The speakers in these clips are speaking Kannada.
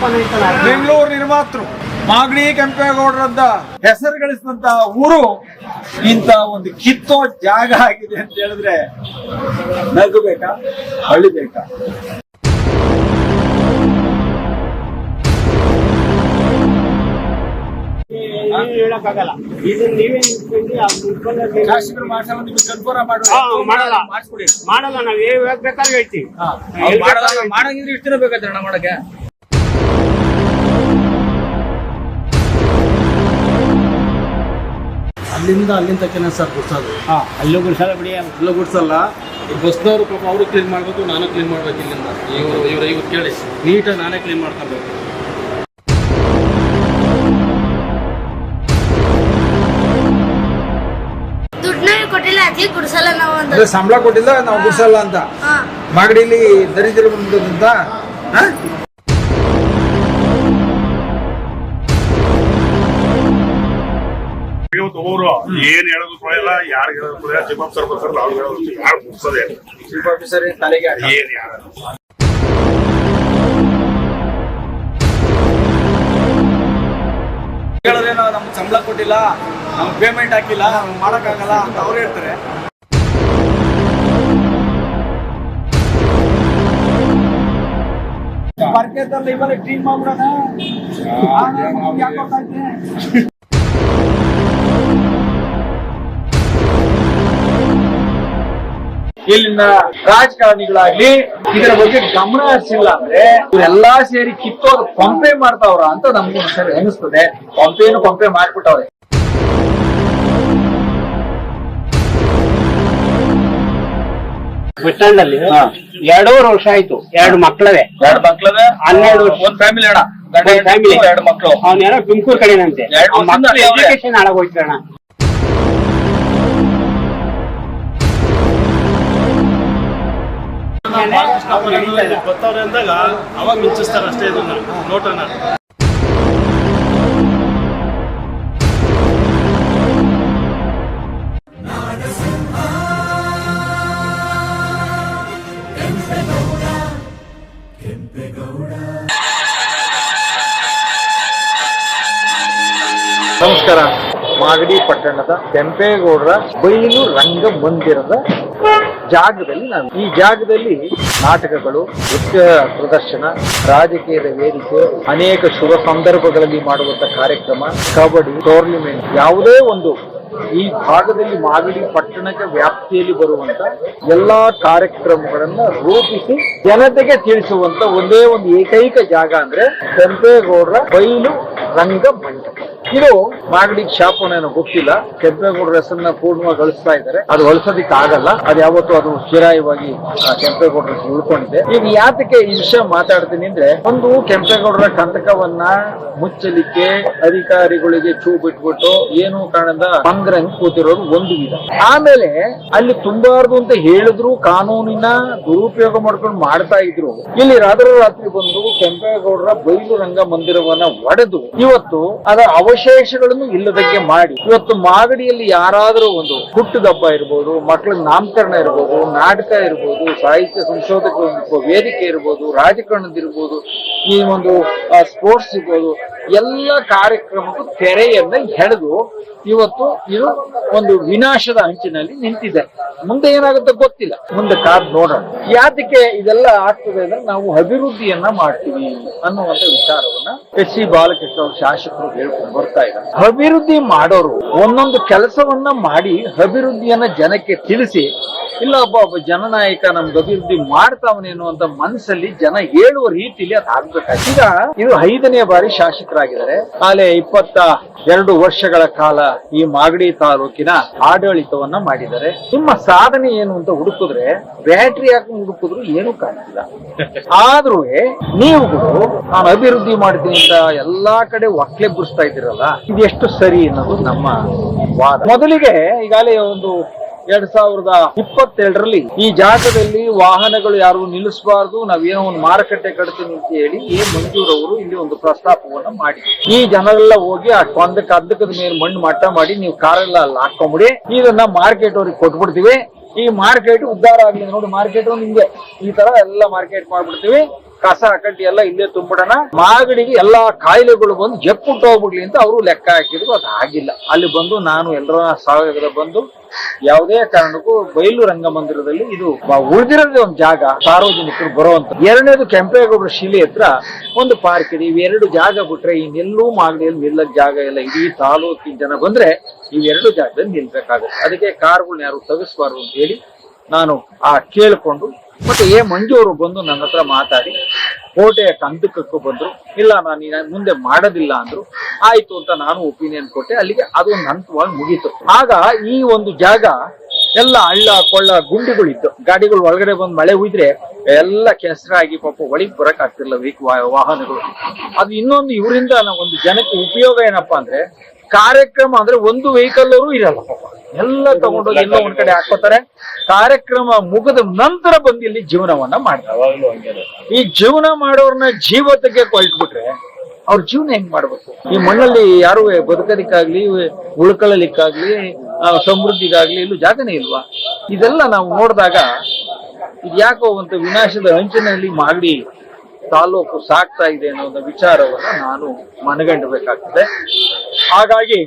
ಬೆಂಗಳೂರು ನಿರ್ಮಾತೃ ಮಾಗಡಿ ಕೆಂಪೇಗೌಡರಂತ ಹೆಸರು ಗಳಿಸಿದಂತ ಊರು ಇಂತ ಒಂದು ಕಿತ್ತೋ ಜಾಗ ಆಗಿದೆ ಅಂತ ಹೇಳಿದ್ರೆ ನಗಬೇಕಾ ಅಳಿಬೇಕಾ? ಹೇಳಕ್ಕಾಗಲ್ಲ. ಇದನ್ನ ನೀವೇ ಶಾಸಕರು ಕನ್ಫರ್ಮ್ ಮಾಡಲ್ಲ. ನಾವ್ ಬೇಕಾದ್ರೆ ಹೇಳ್ತೀವಿ. ಮಾಡಂಗಿದ್ರೆ ಇಷ್ಟು ದಿನ ಬೇಕಾದ್ರೆ ಮಾಡಕ್ಕೆ ಅಲ್ಲಿಂದ ತಕ್ಕನ ಸರ್ ಗುಡ್ಸೋದು. ಅಲ್ಲೂ ಗುಡ್ಸಲ್ಲ ಬಿಡಿ, ಅಲ್ಲೂ ಗುಡ್ಸಲ್ಲ. ಈ ಬಸ್ನವರು ಪಾಪ ಅವರು ಕ್ಲೀನ್ ಮಾಡಬೇಕು, ನಾನು ಕ್ಲೀನ್ ಮಾಡ್ಬೇಕು. ಇಲ್ಲಿಂದ ಇವ್ರು ಕೇಳಿ ನೀಟಾಗಿ ನಾನೇ ಕ್ಲೀನ್ ಮಾಡ್ಕೊಬೇಕು. ಸಂಬಳ ಕೊಟ್ಟಿಲ್ಲ ನಾವು ಗುಡ್ಸಲ್ಲ ಅಂತ ಮಾಗಡಿಲಿ ದರಿದ್ರ ಬಂದ್ಬಿಡುದಂತ. ಅವರು ಏನ್ ಹೇಳೋದು ಕೊಡಲ್ಲ, ಯಾರು ಹೇಳೋದು ಕೊಡಲ್ಲ. ಚೀಫ್ ಆಫೀಸರ್ ಬರ್ತಾರಲ್ಲ ಅವ್ರು ಹೇಳೋದು, ಯಾರು ಮುಗಿಸೋದೇ ಚೀಫ್ ಆಫೀಸರ್ ತಲೆಗೆ ಏನ್ ಹೇಳಿದ್ರೇನೋ ನಮ್ಗೆ ಸಂಬಳ ಕೊಟ್ಟಿಲ್ಲ, ನಮ್ಗೆ ಪೇಮೆಂಟ್ ಹಾಕಿಲ್ಲ, ಮಾಡಕ್ಕಾಗಲ್ಲ ಅಂತ ಅವ್ರು ಹೇಳ್ತಾರೆ. ಪರ್ಕೆದಲ್ಲಿ ಇವಾಗ ಟೀಮ್ ಮಾಡ್ಬಿಡೋಣ. ಇಲ್ಲಿನ ರಾಜಕಾರಣಿಗಳಾಗ್ಲಿ ಇದರ ಬಗ್ಗೆ ಗಮನ ಹರಿಸಿಲ್ಲ ಅಂದ್ರೆ ಇವರೆಲ್ಲಾ ಸೇರಿ ಕಿತ್ತೋದು ಪಂಪೆ ಮಾಡ್ತಾವ್ರ ಅಂತ ನಮ್ಗೆ ಒಂದ್ಸರಿ ಅನಿಸ್ತದೆ. ಪಂಪೆ ಮಾಡ್ಬಿಟ್ಟವ್ರೆ. ಬಸ್ ಸ್ಟ್ಯಾಂಡ್ ಅಲ್ಲಿ 2.5 ವರ್ಷ ಆಯ್ತು. 2 ಮಕ್ಕಳವೆ 12 ವರ್ಷ. ಒಂದ್ ಫ್ಯಾಮಿಲಿ ಅಣ್ಣ, ಫ್ಯಾಮಿಲಿ 2 ಮಕ್ಕಳು. ಅವನೇನೋ ತುಮಕೂರು ಕಡೆನಂತೆ. ಮಕ್ಕಳು ಎಜುಕೇಶನ್ ಹಾಳಾಗೋಯ್ತಣ್ಣ. ಗೊತ್ತವ್ರೆ ಅಂದಾಗ ಅವಾಗ ಮಿಂಚಿಸ್ತಾರೆ ಅಷ್ಟೇ ಇದನ್ನ ನೋಟನ. ನಮಸ್ಕಾರ. ಮಾಗಡಿ ಪಟ್ಟಣದ ಕೆಂಪೇಗೌಡರ ಬಯಲು ರಂಗಮಂದಿರದ ಜಾಗದಲ್ಲಿ ಈ ಜಾಗದಲ್ಲಿ ನಾಟಕಗಳು, ನೃತ್ಯ ಪ್ರದರ್ಶನ, ರಾಜಕೀಯದ ವೇದಿಕೆ, ಅನೇಕ ಶುಭ ಸಂದರ್ಭಗಳಲ್ಲಿ ಮಾಡುವಂತ ಕಾರ್ಯಕ್ರಮ, ಕಬಡ್ಡಿ ಟೂರ್ನಿಮೆಂಟ್, ಯಾವುದೇ ಒಂದು ಈ ಭಾಗದಲ್ಲಿ ಮಾಗಡಿ ಪಟ್ಟಣಕ್ಕೆ ವ್ಯಾಪ್ತಿಯಲ್ಲಿ ಬರುವಂತ ಎಲ್ಲಾ ಕಾರ್ಯಕ್ರಮಗಳನ್ನ ರೂಪಿಸಿ ಜನತೆಗೆ ತಿಳಿಸುವಂತ ಒಂದೇ ಒಂದು ಏಕೈಕ ಜಾಗ ಅಂದ್ರೆ ಕೆಂಪೇಗೌಡರ ಬಯಲು ರಂಗಮಂದಿರ. ಇದು ಮಾಗಡಿ ಶಾಪನೇನೋ ಗೊತ್ತಿಲ್ಲ. ಕೆಂಪೇಗೌಡರ ಹೆಸರನ್ನ ಪೂರ್ಣವಾಗಿ ಗಳಿಸ್ತಾ ಇದ್ದಾರೆ. ಅದು ಅಳಿಸೋದಿಕ್ ಆಗಲ್ಲ. ಅದು ಯಾವತ್ತೂ ಅದು ಚಿರಾಯವಾಗಿ ಕೆಂಪೇಗೌಡರ ಉಳ್ಕೊಂಡಿದೆ. ಈಗ ಯಾತಕ್ಕೆ ಈ ವಿಷಯ ಮಾತಾಡ್ತೀನಿ ಅಂದ್ರೆ, ಒಂದು ಕೆಂಪೇಗೌಡರ ಕಂಟಕವನ್ನ ಮುಚ್ಚಲಿಕ್ಕೆ ಅಧಿಕಾರಿಗಳಿಗೆ ಚೂ ಬಿಟ್ಬಿಟ್ಟು ಏನು ಕಾರಣದ ಮಂಗ್ರಂಗ್ ಕೂತಿರೋದು ಒಂದು ವಿಧ. ಆಮೇಲೆ ಅಲ್ಲಿ ತುಂಬಾರ್ದು ಅಂತ ಹೇಳಿದ್ರು ಕಾನೂನಿನ ದುರುಪಯೋಗ ಮಾಡ್ಕೊಂಡು ಮಾಡ್ತಾ ಇದ್ರು. ಇಲ್ಲಿ ರಾತ್ರಿ ಬಂದು ಕೆಂಪೇಗೌಡರ ಬಯಲು ರಂಗಮಂದಿರವನ್ನ ಒಡೆದು ಇವತ್ತು ಅದರ ಅವಶೇಷಗಳನ್ನು ಇಲ್ಲದಕ್ಕೆ ಮಾಡಿ ಇವತ್ತು ಮಾಗಡಿಯಲ್ಲಿ ಯಾರಾದರೂ ಒಂದು ಹುಟ್ಟುದಬ್ಬ ಇರ್ಬೋದು, ಮಕ್ಕಳ ನಾಮಕರಣ ಇರ್ಬೋದು, ನಾಟಕ ಇರ್ಬೋದು, ಸಾಹಿತ್ಯ ಸಂಶೋಧಕ ವೇದಿಕೆ ಇರ್ಬೋದು, ರಾಜಕಾರಣದಿರ್ಬೋದು, ಈ ಒಂದು ಸ್ಪೋರ್ಟ್ಸ್ ಇರ್ಬೋದು, ಎಲ್ಲ ಕಾರ್ಯಕ್ರಮಕ್ಕೂ ತೆರೆಯನ್ನ ಎಳೆದು ಇವತ್ತು ಇದು ಒಂದು ವಿನಾಶದ ಅಂಚಿನಲ್ಲಿ ನಿಂತಿದೆ. ಮುಂದೆ ಏನಾಗುತ್ತೆ ಗೊತ್ತಿಲ್ಲ, ಮುಂದೆ ಕಾದ್ ನೋಡೋಣ. ಯಾತಕ್ಕೆ ಇದೆಲ್ಲ ಆಗ್ತದೆ ಅಂದ್ರೆ ನಾವು ಅಭಿವೃದ್ಧಿಯನ್ನ ಮಾಡ್ತೀವಿ ಅನ್ನುವಂತ ವಿಚಾರವನ್ನ ಎಚ್.ಸಿ. ಬಾಲಕೃಷ್ಣ ಅವರು ಶಾಸಕರು ಹೇಳ್ಕೊಂಡು ಬರ್ತಾ ಇದ್ದಾರೆ. ಅಭಿವೃದ್ಧಿ ಮಾಡೋರು ಒಂದೊಂದು ಕೆಲಸವನ್ನ ಮಾಡಿ ಅಭಿವೃದ್ಧಿಯನ್ನ ಜನಕ್ಕೆ ತಿಳಿಸಿ, ಇಲ್ಲ ಒಬ್ಬ ಜನನಾಯಕ ನಮ್ಗೆ ಅಭಿವೃದ್ಧಿ ಮಾಡ್ತಾವನೇನು ಅಂತ ಮನಸ್ಸಲ್ಲಿ ಜನ ಹೇಳುವ ರೀತಿಯಲ್ಲಿ ಅದು ಆಗ್ಬೇಕಾಗಿ. ಈಗ ಇದು 5ನೇ ಬಾರಿ ಶಾಸಕರಾಗಿದ್ದಾರೆ. ಆಲೆ 22 ವರ್ಷಗಳ ಕಾಲ ಈ ಮಾಗಡಿ ತಾಲೂಕಿನ ಆಡಳಿತವನ್ನ ಮಾಡಿದ್ದಾರೆ. ನಿಮ್ಮ ಸಾಧನೆ ಏನು ಅಂತ ಹುಡುಕಿದ್ರೆ ಬ್ಯಾಟ್ರಿ ಹಾಕಿ ಹುಡುಕಿದ್ರು ಏನು ಕಾಣ್ತಿಲ್ಲ. ಆದ್ರೂ ನೀವುಗಳು ನಾನು ಅಭಿವೃದ್ಧಿ ಮಾಡ್ತೀನಿ ಅಂತ ಎಲ್ಲಾ ಕಡೆ ಒಕ್ಲೆ ಗುರ್ಸ್ತಾ ಇದ್ದೀರಲ್ಲ, ಇದೆಷ್ಟು ಸರಿ ಅನ್ನೋದು ನಮ್ಮ ವಾದ. ಮೊದಲಿಗೆ ಈಗಾಗಲೇ ಒಂದು 2022ರಲ್ಲಿ ಈ ಜಾಗದಲ್ಲಿ ವಾಹನಗಳು ಯಾರು ನಿಲ್ಲಿಸಬಾರ್ದು, ನಾವೇನೋ ಒಂದು ಮಾರುಕಟ್ಟೆ ಕಟ್ತೀನಿ ಅಂತ ಹೇಳಿ ಮಂಜೂರವರು ಇಲ್ಲಿ ಒಂದು ಪ್ರಸ್ತಾಪವನ್ನ ಮಾಡಿ, ಈ ಜನರೆಲ್ಲ ಹೋಗಿ ಆ ಅದ್ದಕದ ಮೇಲೆ ಮಣ್ಣು ಮಟ್ಟ ಮಾಡಿ ನೀವು ಕಾರೆಲ್ಲ ಅಲ್ಲಿ ಹಾಕೊಂಡ್ಬಿಡಿ, ಇದನ್ನ ಮಾರ್ಕೆಟ್ ಅವ್ರಿಗೆ ಕೊಟ್ಬಿಡ್ತೀವಿ, ಈ ಮಾರ್ಕೆಟ್ ಉದ್ಧಾರ ಆಗ್ಲಿ. ನೋಡಿ ಮಾರ್ಕೆಟ್ ನಿಮ್ಗೆ ಈ ತರ ಎಲ್ಲ ಮಾರ್ಕೆಟ್ ಮಾಡ್ಬಿಡ್ತೀವಿ, ಕಸ ಕಡ್ಡಿ ಎಲ್ಲ ಇಲ್ಲೇ ತುಂಬಿಡೋಣ, ಮಾಗಡಿಗೆ ಎಲ್ಲಾ ಕಾಯಿಲೆಗಳು ಬಂದು ಜಪ್ಪುಟ್ಟು ಹೋಗ್ಬಿಡ್ಲಿ ಅಂತ ಅವರು ಲೆಕ್ಕ ಹಾಕಿದ್ರು. ಅದು ಆಗಿಲ್ಲ. ಅಲ್ಲಿ ಬಂದು ನಾನು ಎಲ್ಲರ ಸಹಯೋಗದ ಬಂದು ಯಾವುದೇ ಕಾರಣಕ್ಕೂ ಬಯಲು ರಂಗಮಂದಿರದಲ್ಲಿ ಇದು ಉಳಿದಿರೋದೇ ಒಂದು ಜಾಗ, ಸಾರ್ವಜನಿಕರು ಬರುವಂತ. ಎರಡನೇದು ಕೆಂಪೇಗೌಡರ ಶಿಲೆ ಹತ್ರ ಒಂದು ಪಾರ್ಕ್ ಇದೆ. ಇವೆರಡು ಜಾಗ ಬಿಟ್ರೆ ಇನ್ನೆಲ್ಲೂ ಮಾಗಡಿಯಲ್ಲಿ ನಿಲ್ಲಕ್ ಜಾಗ ಇಲ್ಲ. ಇಡೀ ತಾಲೂಕಿನ ಜನ ಬಂದ್ರೆ ಇವೆರಡು ಜಾಗದಲ್ಲಿ ನಿಲ್ಬೇಕಾಗುತ್ತೆ. ಅದಕ್ಕೆ ಕಾರ್ಗಳನ್ನ ಯಾರು ತೆಗಿಸ್ಬಾರ್ದು ಅಂತ ಹೇಳಿ ನಾನು ಕೇಳ್ಕೊಂಡು, ಮತ್ತೆ ಮಂಜು ಅವರು ಬಂದು ನನ್ನ ಹತ್ರ ಮಾತಾಡಿ ಕೋಟೆಯ ಕಂದಕಕ್ಕೂ ಬಂದ್ರು. ಇಲ್ಲ ನಾನು ಮುಂದೆ ಮಾಡೋದಿಲ್ಲ ಅಂದ್ರು. ಆಯ್ತು ಅಂತ ನಾನು ಒಪಿನಿಯನ್ ಕೊಟ್ಟೆ. ಅಲ್ಲಿಗೆ ಅದೊಂದು ಹಂತವಾಗಿ ಮುಗೀತು. ಆಗ ಈ ಒಂದು ಜಾಗ ಎಲ್ಲ ಹಳ್ಳ ಕೊಳ್ಳ ಗುಂಡಿಗಳಿತ್ತು. ಗಾಡಿಗಳು ಒಳಗಡೆ ಬಂದು ಮಳೆ ಹುಯ್ದ್ರೆ ಎಲ್ಲ ಕೆಸರಾಗಿ ಪಾಪ ಒಳಗೆ ಬರಕ್ ಆಗ್ತಿರ್ಲಿಲ್ಲ ವಾಹನಗಳು. ಅದು ಇನ್ನೊಂದು ಇವರಿಂದ ಒಂದು ಜನಕ್ಕೆ ಉಪಯೋಗ ಏನಪ್ಪಾ ಅಂದ್ರೆ, ಕಾರ್ಯಕ್ರಮ ಅಂದ್ರೆ ಒಂದು ವೆಹಿಕಲ್ ಇರಲ್ಲ ಪಾಪ, ಎಲ್ಲ ತಗೊಂಡೋಗಿ ಎಲ್ಲ ಒಂದ್ ಕಡೆ ಹಾಕೋತಾರೆ. ಕಾರ್ಯಕ್ರಮ ಮುಗಿದ ನಂತರ ಬಂದು ಇಲ್ಲಿ ಜೀವನವನ್ನ ಮಾಡ್ತಾರೆ. ಈ ಜೀವನ ಮಾಡೋರ್ನ ಜೀವತೆಗೆ ಕೊಲ್ಟ್ಬಿಟ್ರೆ ಅವ್ರ ಜೀವನ ಹೆಂಗ್ ಮಾಡ್ಬೇಕು? ಈ ಮಣ್ಣಲ್ಲಿ ಯಾರು ಬದುಕೋದಿಕ್ಕಾಗ್ಲಿ, ಉಳ್ಕೊಳ್ಳಲಿಕ್ಕಾಗ್ಲಿ, ಸಮೃದ್ಧಿಗಾಗ್ಲಿ ಇಲ್ಲೂ ಜಾಗನೇ ಇಲ್ವಾ? ಇದೆಲ್ಲ ನಾವು ನೋಡಿದಾಗ ಇದು ಯಾಕೋ ಒಂದು ವಿನಾಶದ ಅಂಚಿನಲ್ಲಿ ಮಾಗಡಿ ತಾಲೂಕು ಸಾಕ್ತಾ ಇದೆ ಅನ್ನೋ ಒಂದು ವಿಚಾರವನ್ನ ನಾನು ಮನಗಂಡಬೇಕಾಗ್ತದೆ. ಹಾಗಾಗಿ